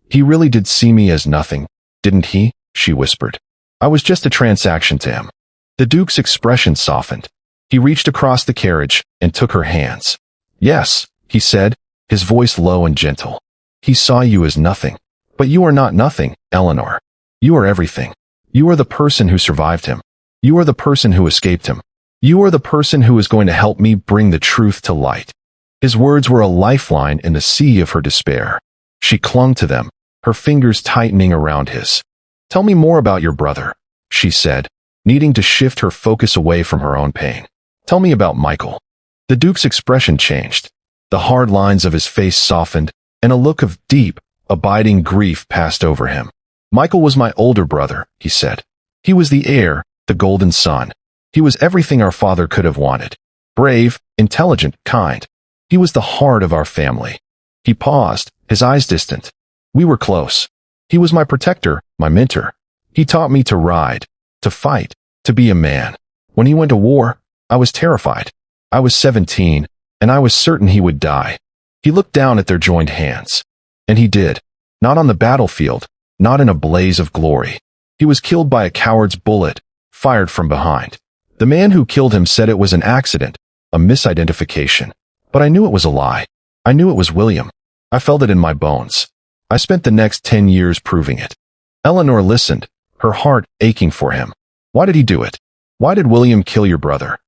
He really did see me as nothing, didn't he? She whispered. I was just a transaction to him. The Duke's expression softened. He reached across the carriage and took her hands. Yes, he said, his voice low and gentle. He saw you as nothing. But you are not nothing, Eleanor. You are everything. You are the person who survived him. You are the person who escaped him. You are the person who is going to help me bring the truth to light. His words were a lifeline in the sea of her despair. She clung to them, her fingers tightening around his. Tell me more about your brother, she said, needing to shift her focus away from her own pain. Tell me about Michael. The Duke's expression changed. The hard lines of his face softened, and a look of deep, abiding grief passed over him. Michael was my older brother, he said. He was the heir, the golden son. He was everything our father could have wanted. Brave, intelligent, kind. He was the heart of our family. He paused, his eyes distant. We were close. He was my protector, my mentor. He taught me to ride, to fight, to be a man. When he went to war, I was terrified. I was 17, and I was certain he would die. He looked down at their joined hands. And he did. Not on the battlefield, not in a blaze of glory. He was killed by a coward's bullet, fired from behind. The man who killed him said it was an accident, a misidentification. But I knew it was a lie. I knew it was William. I felt it in my bones. I spent the next 10 years proving it. Eleanor listened, her heart aching for him. Why did he do it? Why did William kill your brother?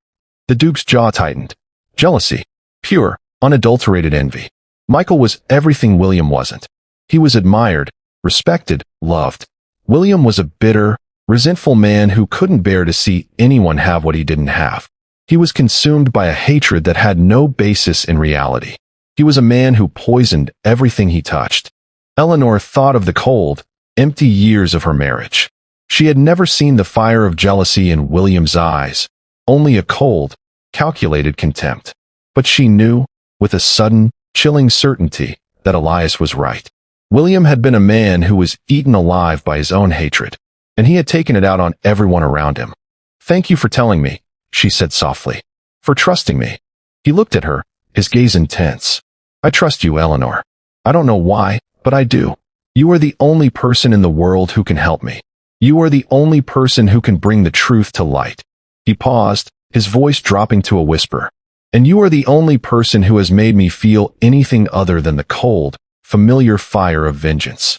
The Duke's jaw tightened. Jealousy. Pure, unadulterated envy. Michael was everything William wasn't. He was admired, respected, loved. William was a bitter, resentful man who couldn't bear to see anyone have what he didn't have. He was consumed by a hatred that had no basis in reality. He was a man who poisoned everything he touched. Eleanor thought of the cold, empty years of her marriage. She had never seen the fire of jealousy in William's eyes, only a cold, calculated contempt. But she knew, with a sudden, chilling certainty, that Elias was right. William had been a man who was eaten alive by his own hatred, and he had taken it out on everyone around him. Thank you for telling me, she said softly. For trusting me. He looked at her, his gaze intense. I trust you, Eleanor. I don't know why, but I do. You are the only person in the world who can help me. You are the only person who can bring the truth to light. He paused, his voice dropping to a whisper. And you are the only person who has made me feel anything other than the cold, familiar fire of vengeance.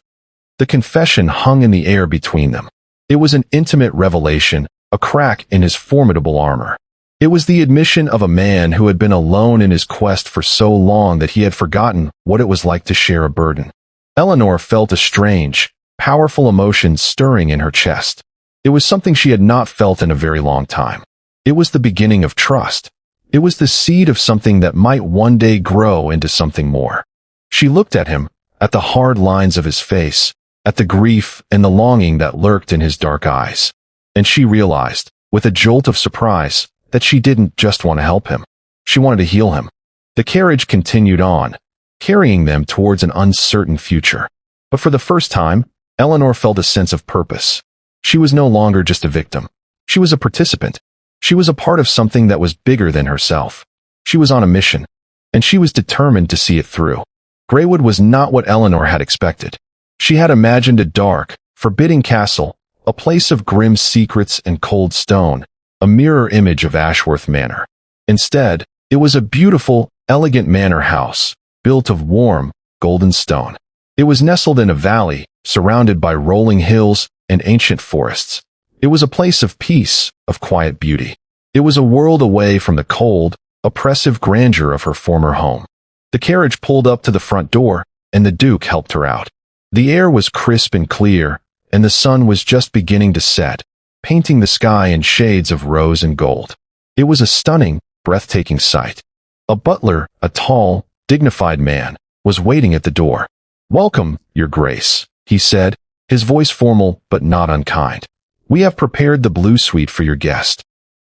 The confession hung in the air between them. It was an intimate revelation, a crack in his formidable armor. It was the admission of a man who had been alone in his quest for so long that he had forgotten what it was like to share a burden. Eleanor felt a strange, powerful emotion stirring in her chest. It was something she had not felt in a very long time. It was the beginning of trust. It was the seed of something that might one day grow into something more. She looked at him, at the hard lines of his face, at the grief and the longing that lurked in his dark eyes. And she realized, with a jolt of surprise, that she didn't just want to help him. She wanted to heal him. The carriage continued on, carrying them towards an uncertain future. But for the first time, Eleanor felt a sense of purpose. She was no longer just a victim. She was a participant. She was a part of something that was bigger than herself. She was on a mission, and she was determined to see it through. Greywood was not what Eleanor had expected. She had imagined a dark, forbidding castle, a place of grim secrets and cold stone, a mirror image of Ashworth Manor. Instead, it was a beautiful, elegant manor house, built of warm, golden stone. It was nestled in a valley, surrounded by rolling hills and ancient forests. It was a place of peace, of quiet beauty. It was a world away from the cold, oppressive grandeur of her former home. The carriage pulled up to the front door, and the Duke helped her out. The air was crisp and clear, and the sun was just beginning to set, painting the sky in shades of rose and gold. It was a stunning, breathtaking sight. A butler, a tall, dignified man, was waiting at the door. "Welcome, Your Grace," he said, his voice formal but not unkind. "We have prepared the blue suite for your guest."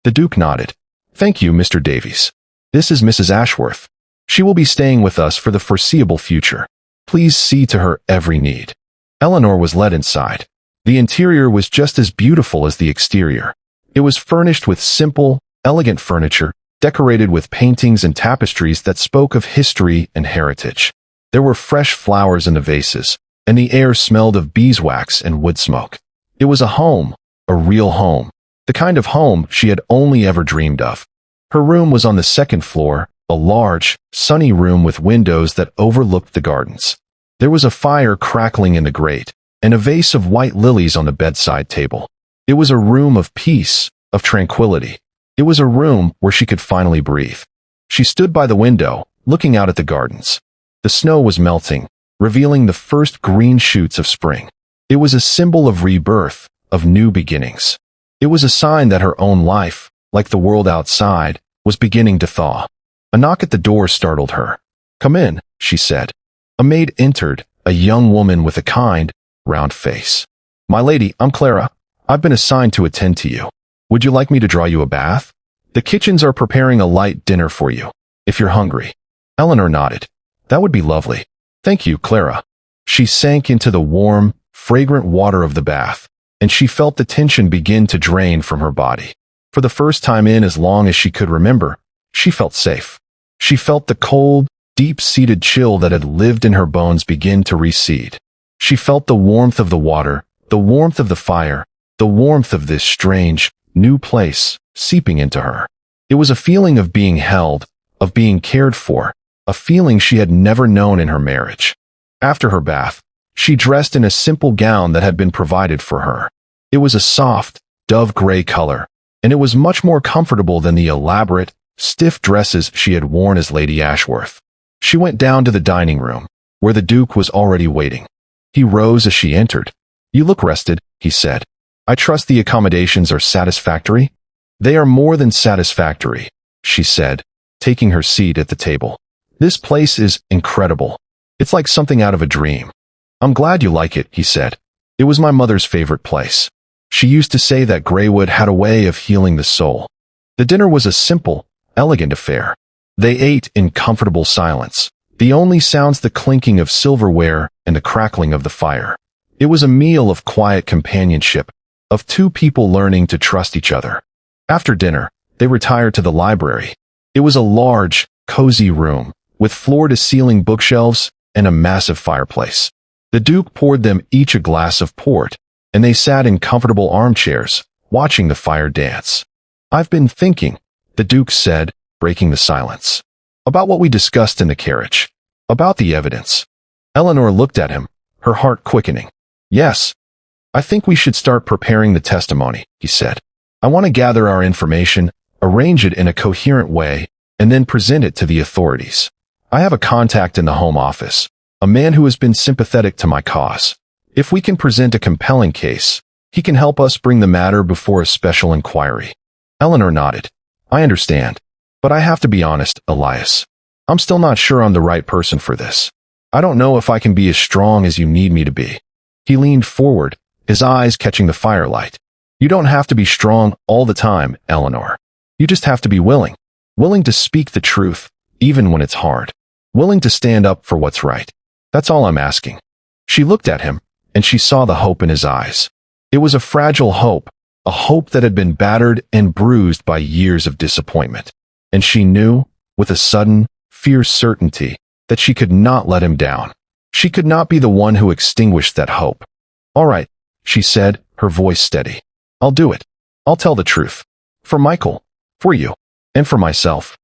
The Duke nodded. "Thank you, Mr. Davies. This is Mrs. Ashworth. She will be staying with us for the foreseeable future. Please see to her every need." Eleanor was led inside. The interior was just as beautiful as the exterior. It was furnished with simple, elegant furniture, decorated with paintings and tapestries that spoke of history and heritage. There were fresh flowers in the vases, and the air smelled of beeswax and wood smoke. It was a home, a real home, the kind of home she had only ever dreamed of. Her room was on the second floor, a large, sunny room with windows that overlooked the gardens. There was a fire crackling in the grate, and a vase of white lilies on the bedside table. It was a room of peace, of tranquility. It was a room where she could finally breathe. She stood by the window, looking out at the gardens. The snow was melting, revealing the first green shoots of spring. It was a symbol of rebirth, of new beginnings. It was a sign that her own life, like the world outside, was beginning to thaw. A knock at the door startled her. "Come in," she said. A maid entered, a young woman with a kind, round face. "My lady, I'm Clara. I've been assigned to attend to you. Would you like me to draw you a bath? The kitchens are preparing a light dinner for you, if you're hungry." Eleanor nodded. "That would be lovely. Thank you, Clara." She sank into the warm, fragrant water of the bath, and she felt the tension begin to drain from her body. For the first time in as long as she could remember, she felt safe. She felt the cold, deep-seated chill that had lived in her bones begin to recede. She felt the warmth of the water, the warmth of the fire, the warmth of this strange, new place seeping into her. It was a feeling of being held, of being cared for, a feeling she had never known in her marriage. After her bath, she dressed in a simple gown that had been provided for her. It was a soft, dove-gray color, and it was much more comfortable than the elaborate, stiff dresses she had worn as Lady Ashworth. She went down to the dining room, where the Duke was already waiting. He rose as she entered. "You look rested," he said. "I trust the accommodations are satisfactory?" "They are more than satisfactory," she said, taking her seat at the table. "This place is incredible. It's like something out of a dream." "I'm glad you like it," he said. "It was my mother's favorite place. She used to say that Greywood had a way of healing the soul." The dinner was a simple, elegant affair. They ate in comfortable silence, the only sounds the clinking of silverware and the crackling of the fire. It was a meal of quiet companionship, of two people learning to trust each other. After dinner, they retired to the library. It was a large, cozy room, with floor-to-ceiling bookshelves and a massive fireplace. The Duke poured them each a glass of port, and they sat in comfortable armchairs, watching the fire dance. "I've been thinking," the Duke said, breaking the silence, "about what we discussed in the carriage, about the evidence." Eleanor looked at him, her heart quickening. "Yes, I think we should start preparing the testimony," he said. "I want to gather our information, arrange it in a coherent way, and then present it to the authorities. I have a contact in the Home Office, a man who has been sympathetic to my cause. If we can present a compelling case, he can help us bring the matter before a special inquiry." Eleanor nodded. "I understand. But I have to be honest, Elias. I'm still not sure I'm the right person for this. I don't know if I can be as strong as you need me to be." He leaned forward, his eyes catching the firelight. "You don't have to be strong all the time, Eleanor. You just have to be willing. Willing to speak the truth, even when it's hard. Willing to stand up for what's right. That's all I'm asking." She looked at him, and she saw the hope in his eyes. It was a fragile hope, a hope that had been battered and bruised by years of disappointment. And she knew, with a sudden, fierce certainty, that she could not let him down. She could not be the one who extinguished that hope. "All right," she said, her voice steady. "I'll do it. I'll tell the truth. For Michael, for you, and for myself."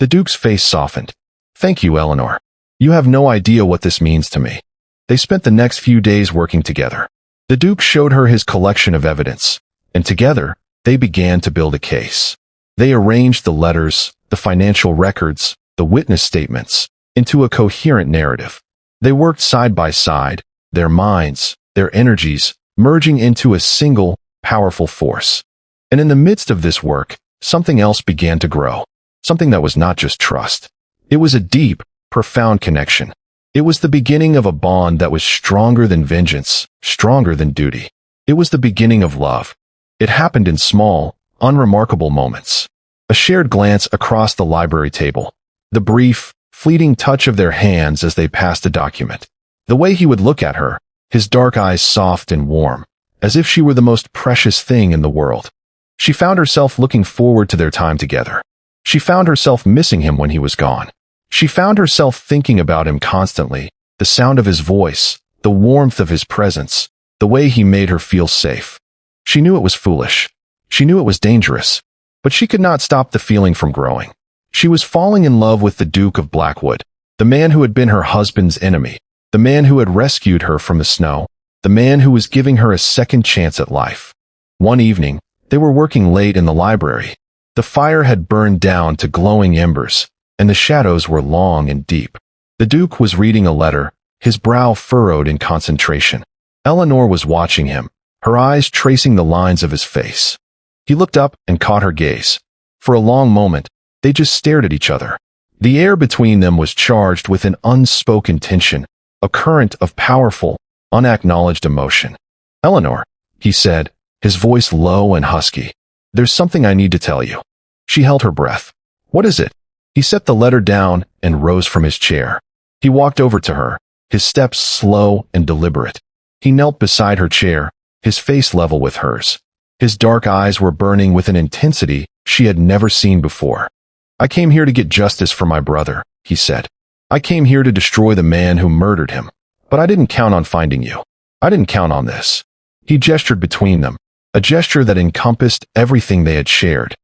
The Duke's face softened. "Thank you, Eleanor. You have no idea what this means to me." They spent the next few days working together. The Duke showed her his collection of evidence, and together, they began to build a case. They arranged the letters, the financial records, the witness statements, into a coherent narrative. They worked side by side, their minds, their energies, merging into a single, powerful force. And in the midst of this work, something else began to grow. Something that was not just trust. It was a deep, profound connection. It was the beginning of a bond that was stronger than vengeance, stronger than duty. It was the beginning of love. It happened in small, unremarkable moments. A shared glance across the library table. The brief, fleeting touch of their hands as they passed a document. The way he would look at her, his dark eyes soft and warm, as if she were the most precious thing in the world. She found herself looking forward to their time together. She found herself missing him when he was gone. She found herself thinking about him constantly, the sound of his voice, the warmth of his presence, the way he made her feel safe. She knew it was foolish. She knew it was dangerous. But she could not stop the feeling from growing. She was falling in love with the Duke of Blackwood, the man who had been her husband's enemy, the man who had rescued her from the snow, the man who was giving her a second chance at life. One evening, they were working late in the library. The fire had burned down to glowing embers, and the shadows were long and deep. The Duke was reading a letter, his brow furrowed in concentration. Eleanor was watching him, her eyes tracing the lines of his face. He looked up and caught her gaze. For a long moment, they just stared at each other. The air between them was charged with an unspoken tension, a current of powerful, unacknowledged emotion. "Eleanor," he said, his voice low and husky, "there's something I need to tell you." She held her breath. "What is it?" He set the letter down and rose from his chair. He walked over to her, his steps slow and deliberate. He knelt beside her chair, his face level with hers. His dark eyes were burning with an intensity she had never seen before. "I came here to get justice for my brother," he said. "I came here to destroy the man who murdered him. But I didn't count on finding you. I didn't count on this." He gestured between them, a gesture that encompassed everything they had shared.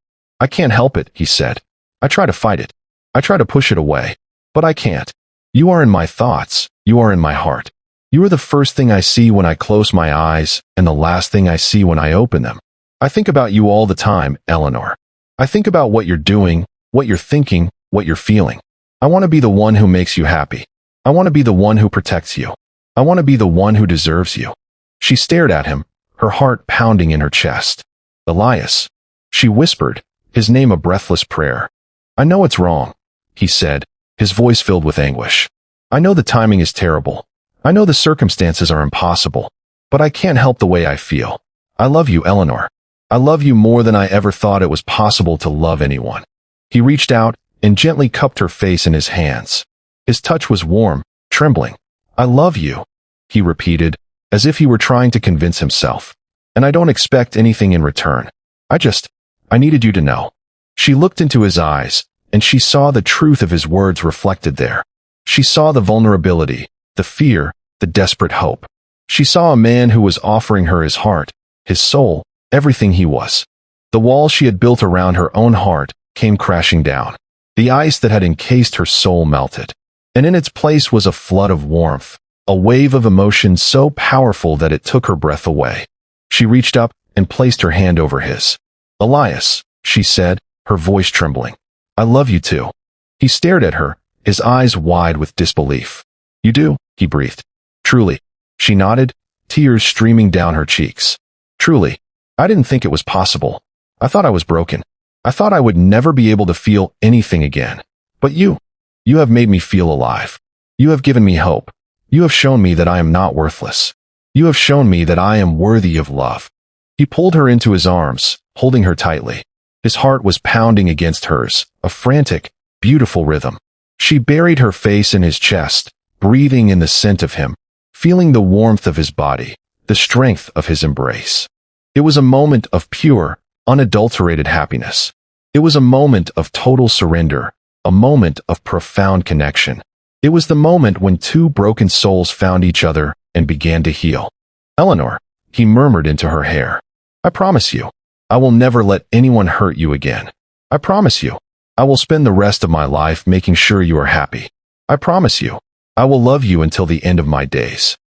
"I can't help it," he said. "I try to fight it. I try to push it away. But I can't. You are in my thoughts. You are in my heart. You are the first thing I see when I close my eyes and the last thing I see when I open them. I think about you all the time, Eleanor. I think about what you're doing, what you're thinking, what you're feeling. I want to be the one who makes you happy. I want to be the one who protects you. I want to be the one who deserves you." She stared at him, her heart pounding in her chest. "Elias," she whispered, his name a breathless prayer. "I know it's wrong," he said, his voice filled with anguish. "I know the timing is terrible. I know the circumstances are impossible. But I can't help the way I feel. I love you, Eleanor. I love you more than I ever thought it was possible to love anyone." He reached out and gently cupped her face in his hands. His touch was warm, trembling. "I love you," he repeated, as if he were trying to convince himself. "And I don't expect anything in return. I needed you to know." She looked into his eyes, and she saw the truth of his words reflected there. She saw the vulnerability, the fear, the desperate hope. She saw a man who was offering her his heart, his soul, everything he was. The wall she had built around her own heart came crashing down. The ice that had encased her soul melted. And in its place was a flood of warmth, a wave of emotion so powerful that it took her breath away. She reached up and placed her hand over his. "Elias," she said, her voice trembling. "I love you too." He stared at her, his eyes wide with disbelief. "You do?" he breathed. "Truly." She nodded, tears streaming down her cheeks. "Truly. I didn't think it was possible. I thought I was broken. I thought I would never be able to feel anything again. But you have made me feel alive. You have given me hope. You have shown me that I am not worthless. You have shown me that I am worthy of love." He pulled her into his arms, holding her tightly. His heart was pounding against hers, a frantic, beautiful rhythm. She buried her face in his chest, breathing in the scent of him, feeling the warmth of his body, the strength of his embrace. It was a moment of pure, unadulterated happiness. It was a moment of total surrender, a moment of profound connection. It was the moment when two broken souls found each other and began to heal. "Eleanor," he murmured into her hair, "I promise you, I will never let anyone hurt you again. I promise you, I will spend the rest of my life making sure you are happy. I promise you." I will love you until the end of my days.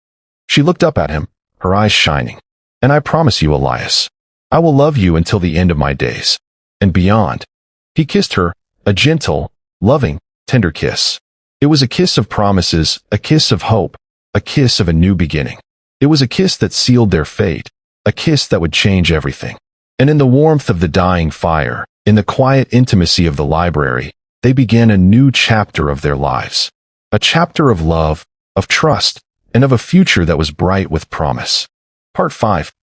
She looked up at him, her eyes shining. And I promise you, Elias, I will love you until the end of my days. And beyond. He kissed her, a gentle, loving, tender kiss. It was a kiss of promises, a kiss of hope, a kiss of a new beginning. It was a kiss that sealed their fate, a kiss that would change everything. And in the warmth of the dying fire, in the quiet intimacy of the library, they began a new chapter of their lives. A chapter of love, of trust, and of a future that was bright with promise. Part 5.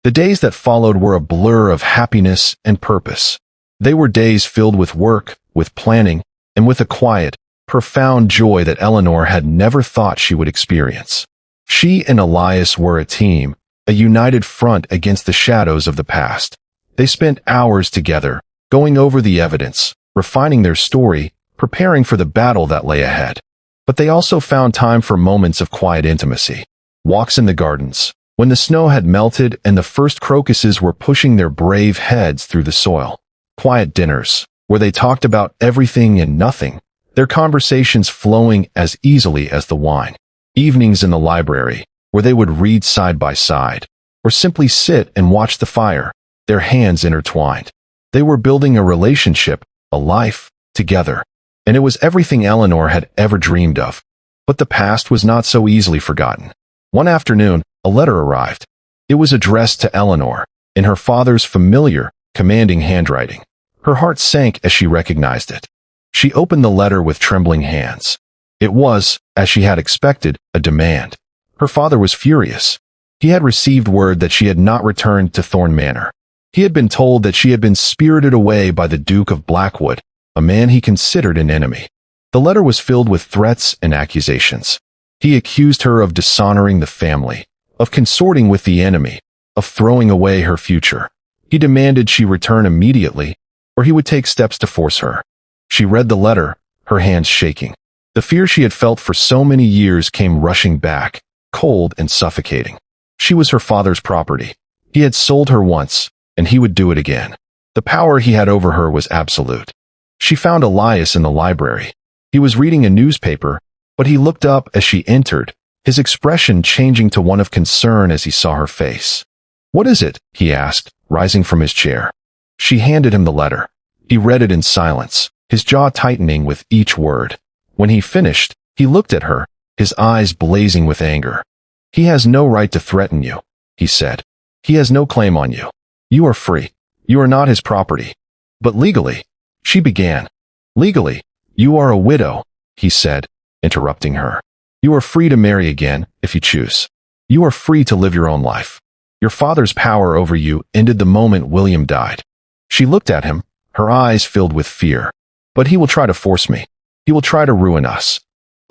The days that followed were a blur of happiness and purpose. They were days filled with work, with planning, and with a quiet, profound joy that Eleanor had never thought she would experience. She and Elias were a team, a united front against the shadows of the past. They spent hours together, going over the evidence, refining their story, preparing for the battle that lay ahead. But they also found time for moments of quiet intimacy. Walks in the gardens, when the snow had melted and the first crocuses were pushing their brave heads through the soil. Quiet dinners, where they talked about everything and nothing, their conversations flowing as easily as the wine. Evenings in the library, where they would read side by side, or simply sit and watch the fire, their hands intertwined. They were building a relationship, a life, together. And it was everything Eleanor had ever dreamed of. But the past was not so easily forgotten. One afternoon, a letter arrived. It was addressed to Eleanor, in her father's familiar, commanding handwriting. Her heart sank as she recognized it. She opened the letter with trembling hands. It was, as she had expected, a demand. Her father was furious. He had received word that she had not returned to Thorn Manor. He had been told that she had been spirited away by the Duke of Blackwood, a man he considered an enemy. The letter was filled with threats and accusations. He accused her of dishonoring the family, of consorting with the enemy, of throwing away her future. He demanded she return immediately, or he would take steps to force her. She read the letter, her hands shaking. The fear she had felt for so many years came rushing back, cold and suffocating. She was her father's property. He had sold her once, and he would do it again. The power he had over her was absolute. She found Elias in the library. He was reading a newspaper, but he looked up as she entered, his expression changing to one of concern as he saw her face. "What is it?" he asked, rising from his chair. She handed him the letter. He read it in silence, his jaw tightening with each word. When he finished, he looked at her, his eyes blazing with anger. "He has no right to threaten you," he said. "He has no claim on you. You are free. You are not his property." "But legally," she began. "Legally, you are a widow," he said, interrupting her. "You are free to marry again, if you choose. You are free to live your own life. Your father's power over you ended the moment William died." She looked at him, her eyes filled with fear. "But he will try to force me. He will try to ruin us."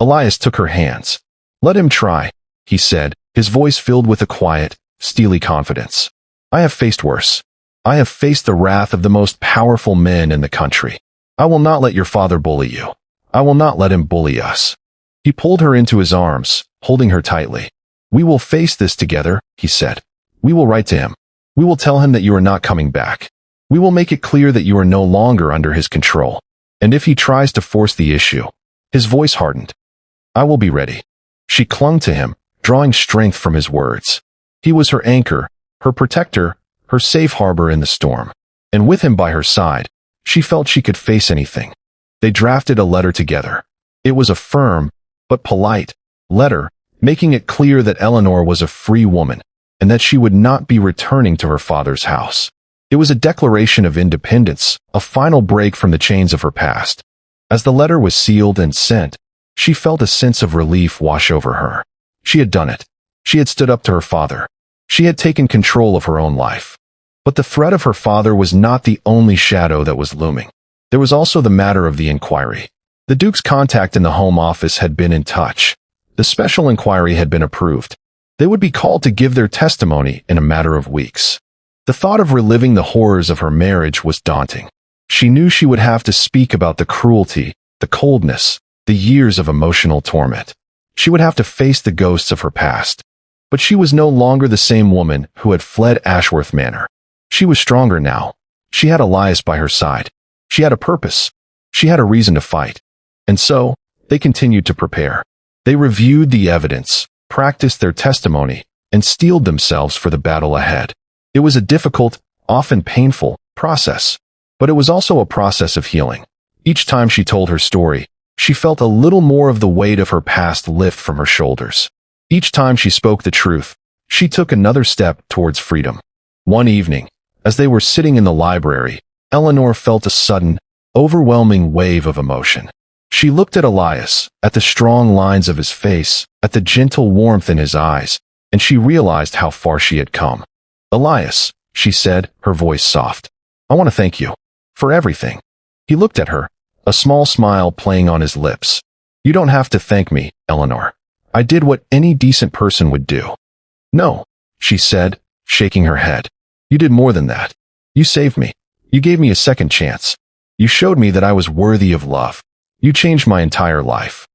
Elias took her hands. "Let him try," he said, his voice filled with a quiet, steely confidence. "I have faced worse. I have faced the wrath of the most powerful men in the country. I will not let your father bully you. I will not let him bully us." He pulled her into his arms, holding her tightly. "We will face this together," he said. "We will write to him. We will tell him that you are not coming back. We will make it clear that you are no longer under his control. And if he tries to force the issue," his voice hardened, "I will be ready." She clung to him, drawing strength from his words. He was her anchor, her protector, her safe harbor in the storm. And with him by her side, she felt she could face anything. They drafted a letter together. It was a firm, but polite, letter, making it clear that Eleanor was a free woman, and that she would not be returning to her father's house. It was a declaration of independence, a final break from the chains of her past. As the letter was sealed and sent, she felt a sense of relief wash over her. She had done it. She had stood up to her father. She had taken control of her own life. But the threat of her father was not the only shadow that was looming. There was also the matter of the inquiry. The Duke's contact in the Home Office had been in touch. The special inquiry had been approved. They would be called to give their testimony in a matter of weeks. The thought of reliving the horrors of her marriage was daunting. She knew she would have to speak about the cruelty, the coldness, the years of emotional torment. She would have to face the ghosts of her past. But she was no longer the same woman who had fled Ashworth Manor. She was stronger now. She had Elias by her side. She had a purpose. She had a reason to fight. And so, They continued to prepare. They reviewed the evidence, practiced their testimony, and steeled themselves for the battle ahead. It was a difficult, often painful, process, but it was also a process of healing. Each time she told her story, she felt a little more of the weight of her past lift from her shoulders. Each time she spoke the truth, she took another step towards freedom. One evening, as they were sitting in the library, Eleanor felt a sudden, overwhelming wave of emotion. She looked at Elias, at the strong lines of his face, at the gentle warmth in his eyes, and she realized how far she had come. "Elias," she said, her voice soft, "I want to thank you for everything." He looked at her, a small smile playing on his lips. "You don't have to thank me, Eleanor. I did what any decent person would do." "No," she said, shaking her head. "You did more than that. You saved me. You gave me a second chance. You showed me that I was worthy of love. You changed my entire life."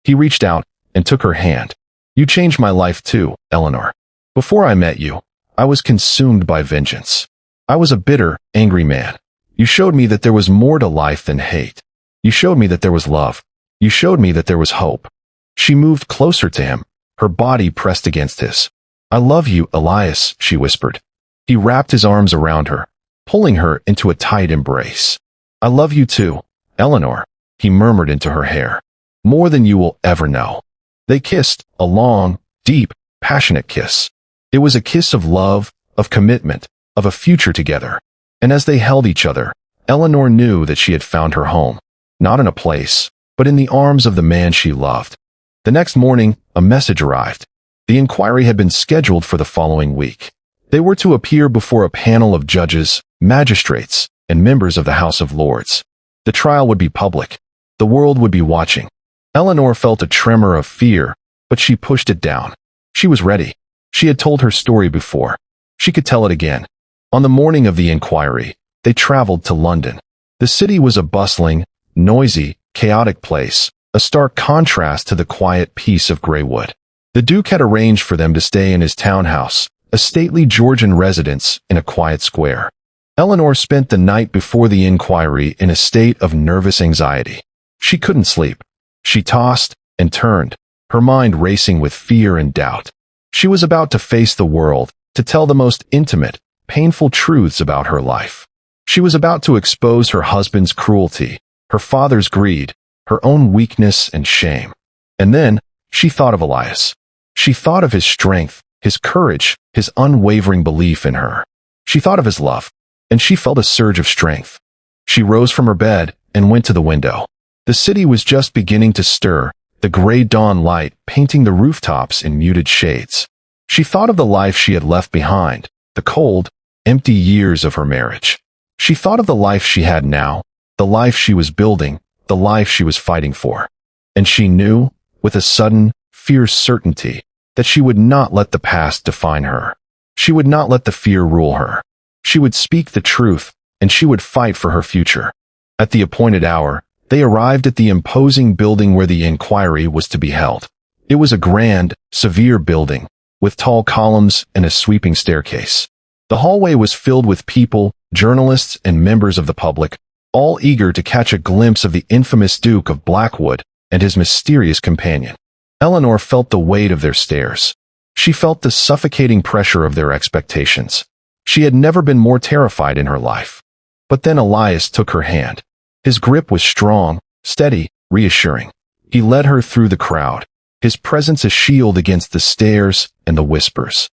He reached out and took her hand. "You changed my life too, Eleanor. Before I met you, I was consumed by vengeance. I was a bitter, angry man. You showed me that there was more to life than hate. You showed me that there was love. You showed me that there was hope." She moved closer to him, her body pressed against his. "I love you, Elias," she whispered. He wrapped his arms around her, pulling her into a tight embrace. "I love you too, Eleanor," he murmured into her hair. "More than you will ever know." They kissed, a long, deep, passionate kiss. It was a kiss of love, of commitment, of a future together. And as they held each other, Eleanor knew that she had found her home, not in a place, but in the arms of the man she loved. The next morning, a message arrived. The inquiry had been scheduled for the following week. They were to appear before a panel of judges, magistrates, and members of the House of Lords. The trial would be public. The world would be watching. Eleanor felt a tremor of fear, but she pushed it down. She was ready. She had told her story before. She could tell it again. On the morning of the inquiry, they traveled to London. The city was a bustling, noisy, chaotic place, a stark contrast to the quiet peace of Greywood. The Duke had arranged for them to stay in his townhouse, a stately Georgian residence in a quiet square. Eleanor spent the night before the inquiry in a state of nervous anxiety. She couldn't sleep. She tossed and turned, her mind racing with fear and doubt. She was about to face the world, to tell the most intimate, painful truths about her life. She was about to expose her husband's cruelty, her father's greed, her own weakness and shame. And then, she thought of Elias. She thought of his strength, his courage, his unwavering belief in her. She thought of his love, and she felt a surge of strength. She rose from her bed and went to the window. The city was just beginning to stir, the gray dawn light painting the rooftops in muted shades. She thought of the life she had left behind, the cold, empty years of her marriage. She thought of the life she had now, the life she was building, the life she was fighting for. And she knew, with a sudden, fierce certainty, that she would not let the past define her. She would not let the fear rule her. She would speak the truth, and she would fight for her future. At the appointed hour, they arrived at the imposing building where the inquiry was to be held. It was a grand, severe building, with tall columns and a sweeping staircase. The hallway was filled with people, journalists, and members of the public, all eager to catch a glimpse of the infamous Duke of Blackwood and his mysterious companion. Eleanor felt the weight of their stares. She felt the suffocating pressure of their expectations. She had never been more terrified in her life. But then Elias took her hand. His grip was strong, steady, reassuring. He led her through the crowd, his presence a shield against the stares and the whispers.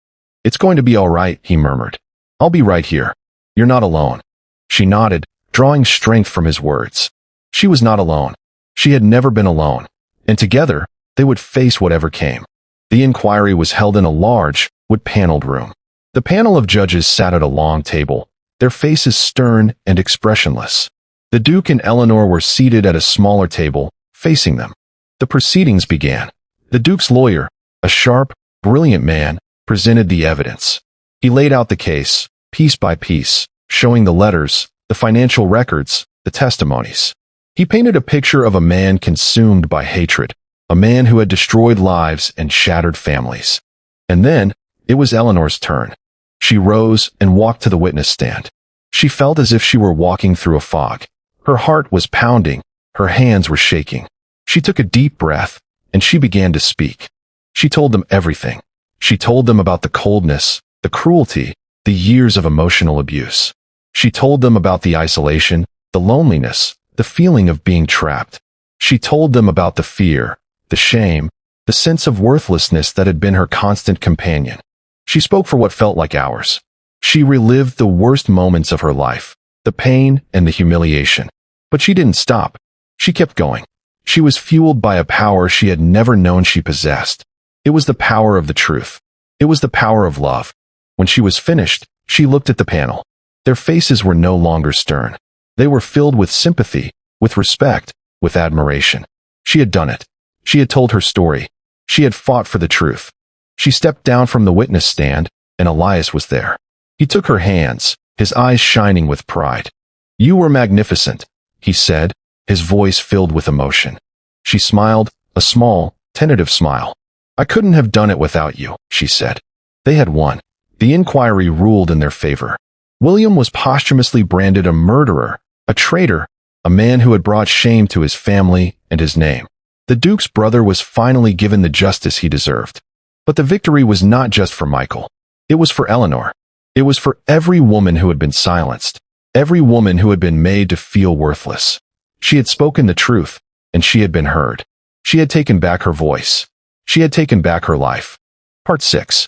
"It's going to be all right," he murmured. "I'll be right here. You're not alone." She nodded, drawing strength from his words. She was not alone. She had never been alone. And together, they would face whatever came. The inquiry was held in a large, wood-paneled room. The panel of judges sat at a long table, their faces stern and expressionless. The Duke and Eleanor were seated at a smaller table, facing them. The proceedings began. The Duke's lawyer, a sharp, brilliant man, presented the evidence. He laid out the case, piece by piece, showing the letters, the financial records, the testimonies. He painted a picture of a man consumed by hatred, a man who had destroyed lives and shattered families. And then, it was Eleanor's turn. She rose and walked to the witness stand. She felt as if she were walking through a fog. Her heart was pounding, her hands were shaking. She took a deep breath, and she began to speak. She told them everything. She told them about the coldness, the cruelty, the years of emotional abuse. She told them about the isolation, the loneliness, the feeling of being trapped. She told them about the fear, the shame, the sense of worthlessness that had been her constant companion. She spoke for what felt like hours. She relived the worst moments of her life, the pain and the humiliation. But she didn't stop. She kept going. She was fueled by a power she had never known she possessed. It was the power of the truth. It was the power of love. When she was finished, she looked at the panel. Their faces were no longer stern. They were filled with sympathy, with respect, with admiration. She had done it. She had told her story. She had fought for the truth. She stepped down from the witness stand, and Elias was there. He took her hands, his eyes shining with pride. "You were magnificent," he said, his voice filled with emotion. She smiled, a small, tentative smile. "I couldn't have done it without you," she said. They had won. The inquiry ruled in their favor. William was posthumously branded a murderer, a traitor, a man who had brought shame to his family and his name. The Duke's brother was finally given the justice he deserved. But the victory was not just for Michael. It was for Eleanor. It was for every woman who had been silenced, every woman who had been made to feel worthless. She had spoken the truth, and she had been heard. She had taken back her voice. She had taken back her life. Part 6.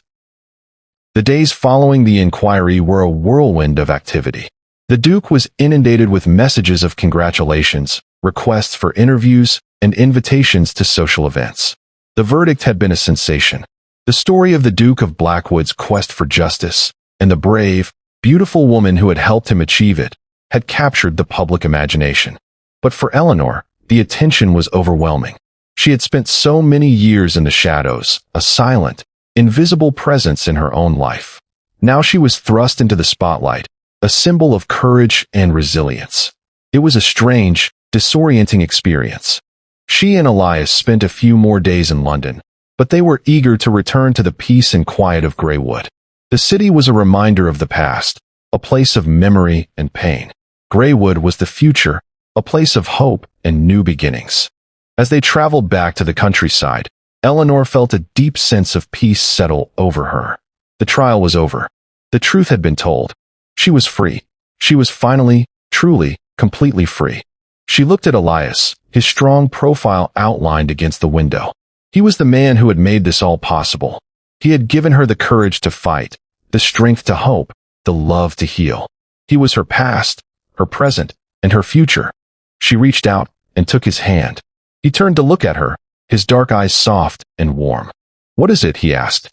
The days following the inquiry were a whirlwind of activity. The Duke was inundated with messages of congratulations, requests for interviews, and invitations to social events. The verdict had been a sensation. The story of the Duke of Blackwood's quest for justice, and the brave, beautiful woman who had helped him achieve it, had captured the public imagination. But for Eleanor, the attention was overwhelming. She had spent so many years in the shadows, a silent, invisible presence in her own life. Now she was thrust into the spotlight, a symbol of courage and resilience. It was a strange, disorienting experience. She and Elias spent a few more days in London, but they were eager to return to the peace and quiet of Greywood. The city was a reminder of the past, a place of memory and pain. Greywood was the future, a place of hope and new beginnings. As they traveled back to the countryside, Eleanor felt a deep sense of peace settle over her. The trial was over. The truth had been told. She was free. She was finally, truly, completely free. She looked at Elias, his strong profile outlined against the window. He was the man who had made this all possible. He had given her the courage to fight, the strength to hope, the love to heal. He was her past, her present, and her future. She reached out and took his hand. He turned to look at her, his dark eyes soft and warm. "What is it?" he asked.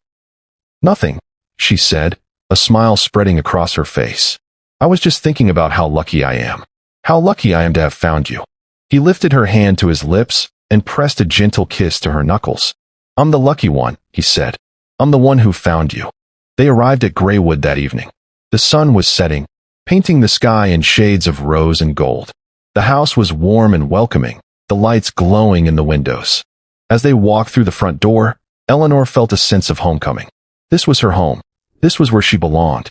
"Nothing," she said, a smile spreading across her face. "I was just thinking about how lucky I am. How lucky I am to have found you." He lifted her hand to his lips and pressed a gentle kiss to her knuckles. "I'm the lucky one," he said. "I'm the one who found you." They arrived at Greywood that evening. The sun was setting, painting the sky in shades of rose and gold. The house was warm and welcoming, the lights glowing in the windows. As they walked through the front door, Eleanor felt a sense of homecoming. This was her home. This was where she belonged.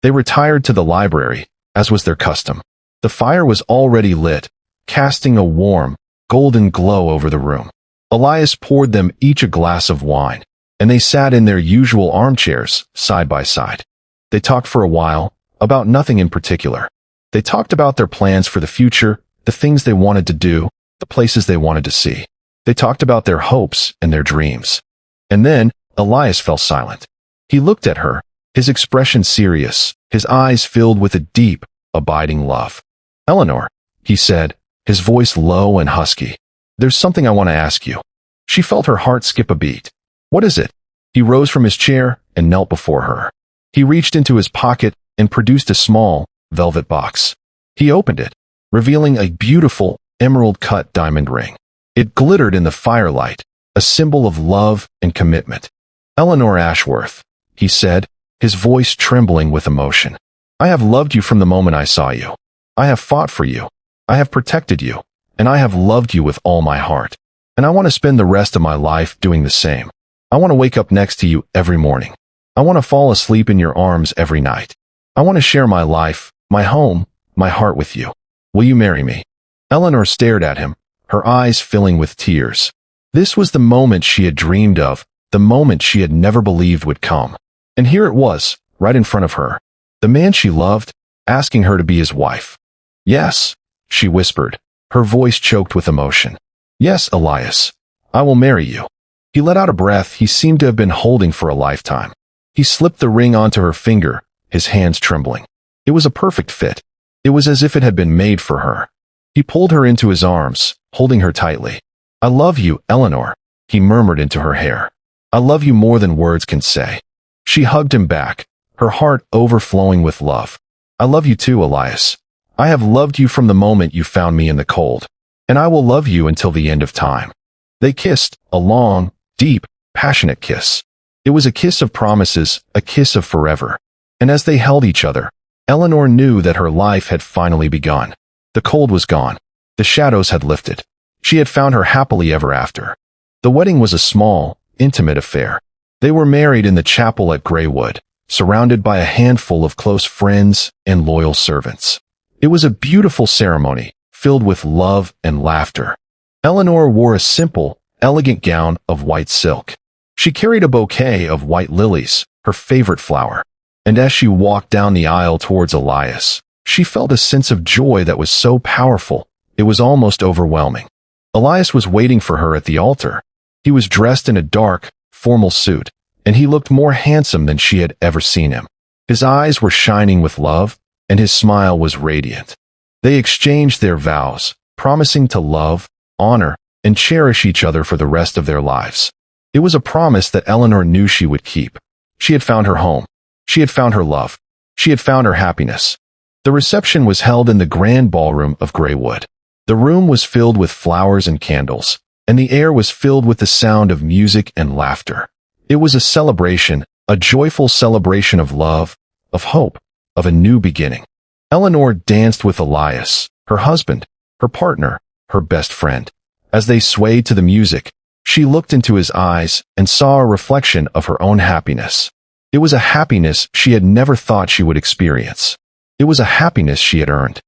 They retired to the library, as was their custom. The fire was already lit, casting a warm, golden glow over the room. Elias poured them each a glass of wine, and they sat in their usual armchairs, side by side. They talked for a while, about nothing in particular. They talked about their plans for the future, the things they wanted to do, the places they wanted to see. They talked about their hopes and their dreams. And then, Elias fell silent. He looked at her, his expression serious, his eyes filled with a deep, abiding love. "Eleanor," he said, his voice low and husky, "there's something I want to ask you." She felt her heart skip a beat. "What is it?" He rose from his chair and knelt before her. He reached into his pocket and produced a small, velvet box. He opened it, revealing a beautiful, emerald-cut diamond ring. It glittered in the firelight, a symbol of love and commitment. "Eleanor Ashworth," he said, his voice trembling with emotion. "I have loved you from the moment I saw you. I have fought for you. I have protected you, and I have loved you with all my heart. And I want to spend the rest of my life doing the same. I want to wake up next to you every morning. I want to fall asleep in your arms every night. I want to share my life, my home, my heart with you. Will you marry me?" Eleanor stared at him, her eyes filling with tears. This was the moment she had dreamed of, the moment she had never believed would come. And here it was, right in front of her. The man she loved, asking her to be his wife. "Yes," she whispered, her voice choked with emotion. "Yes, Elias. I will marry you." He let out a breath he seemed to have been holding for a lifetime. He slipped the ring onto her finger, his hands trembling. It was a perfect fit. It was as if it had been made for her. He pulled her into his arms, holding her tightly. "I love you, Eleanor," he murmured into her hair. "I love you more than words can say." She hugged him back, her heart overflowing with love. "I love you too, Elias. I have loved you from the moment you found me in the cold, and I will love you until the end of time." They kissed, a long, deep, passionate kiss. It was a kiss of promises, a kiss of forever. And as they held each other, Eleanor knew that her life had finally begun. The cold was gone. The shadows had lifted. She had found her happily ever after. The wedding was a small, intimate affair. They were married in the chapel at Greywood, surrounded by a handful of close friends and loyal servants. It was a beautiful ceremony, filled with love and laughter. Eleanor wore a simple, elegant gown of white silk. She carried a bouquet of white lilies, her favorite flower. And as she walked down the aisle towards Elias, she felt a sense of joy that was so powerful, it was almost overwhelming. Elias was waiting for her at the altar. He was dressed in a dark, formal suit, and he looked more handsome than she had ever seen him. His eyes were shining with love, and his smile was radiant. They exchanged their vows, promising to love, honor, and cherish each other for the rest of their lives. It was a promise that Eleanor knew she would keep. She had found her home. She had found her love. She had found her happiness. The reception was held in the grand ballroom of Greywood. The room was filled with flowers and candles, and the air was filled with the sound of music and laughter. It was a celebration, a joyful celebration of love, of hope, of a new beginning. Eleanor danced with Elias, her husband, her partner, her best friend. As they swayed to the music, she looked into his eyes and saw a reflection of her own happiness. It was a happiness she had never thought she would experience. It was a happiness she had earned.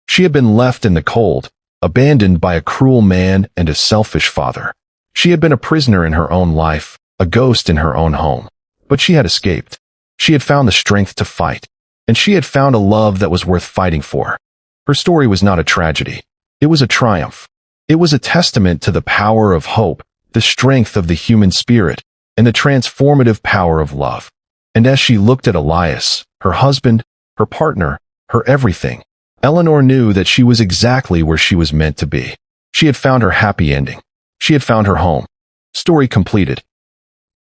She had been left in the cold, abandoned by a cruel man and a selfish father. She had been a prisoner in her own life, a ghost in her own home. But she had escaped. She had found the strength to fight, and she had found a love that was worth fighting for. Her story was not a tragedy. It was a triumph. It was a testament to the power of hope, the strength of the human spirit, and the transformative power of love. And as she looked at Elias, her husband, her partner, her everything, Eleanor knew that she was exactly where she was meant to be. She had found her happy ending. She had found her home. Story completed.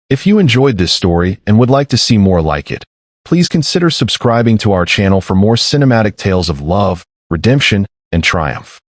If you enjoyed this story and would like to see more like it, please consider subscribing to our channel for more cinematic tales of love, redemption, and triumph.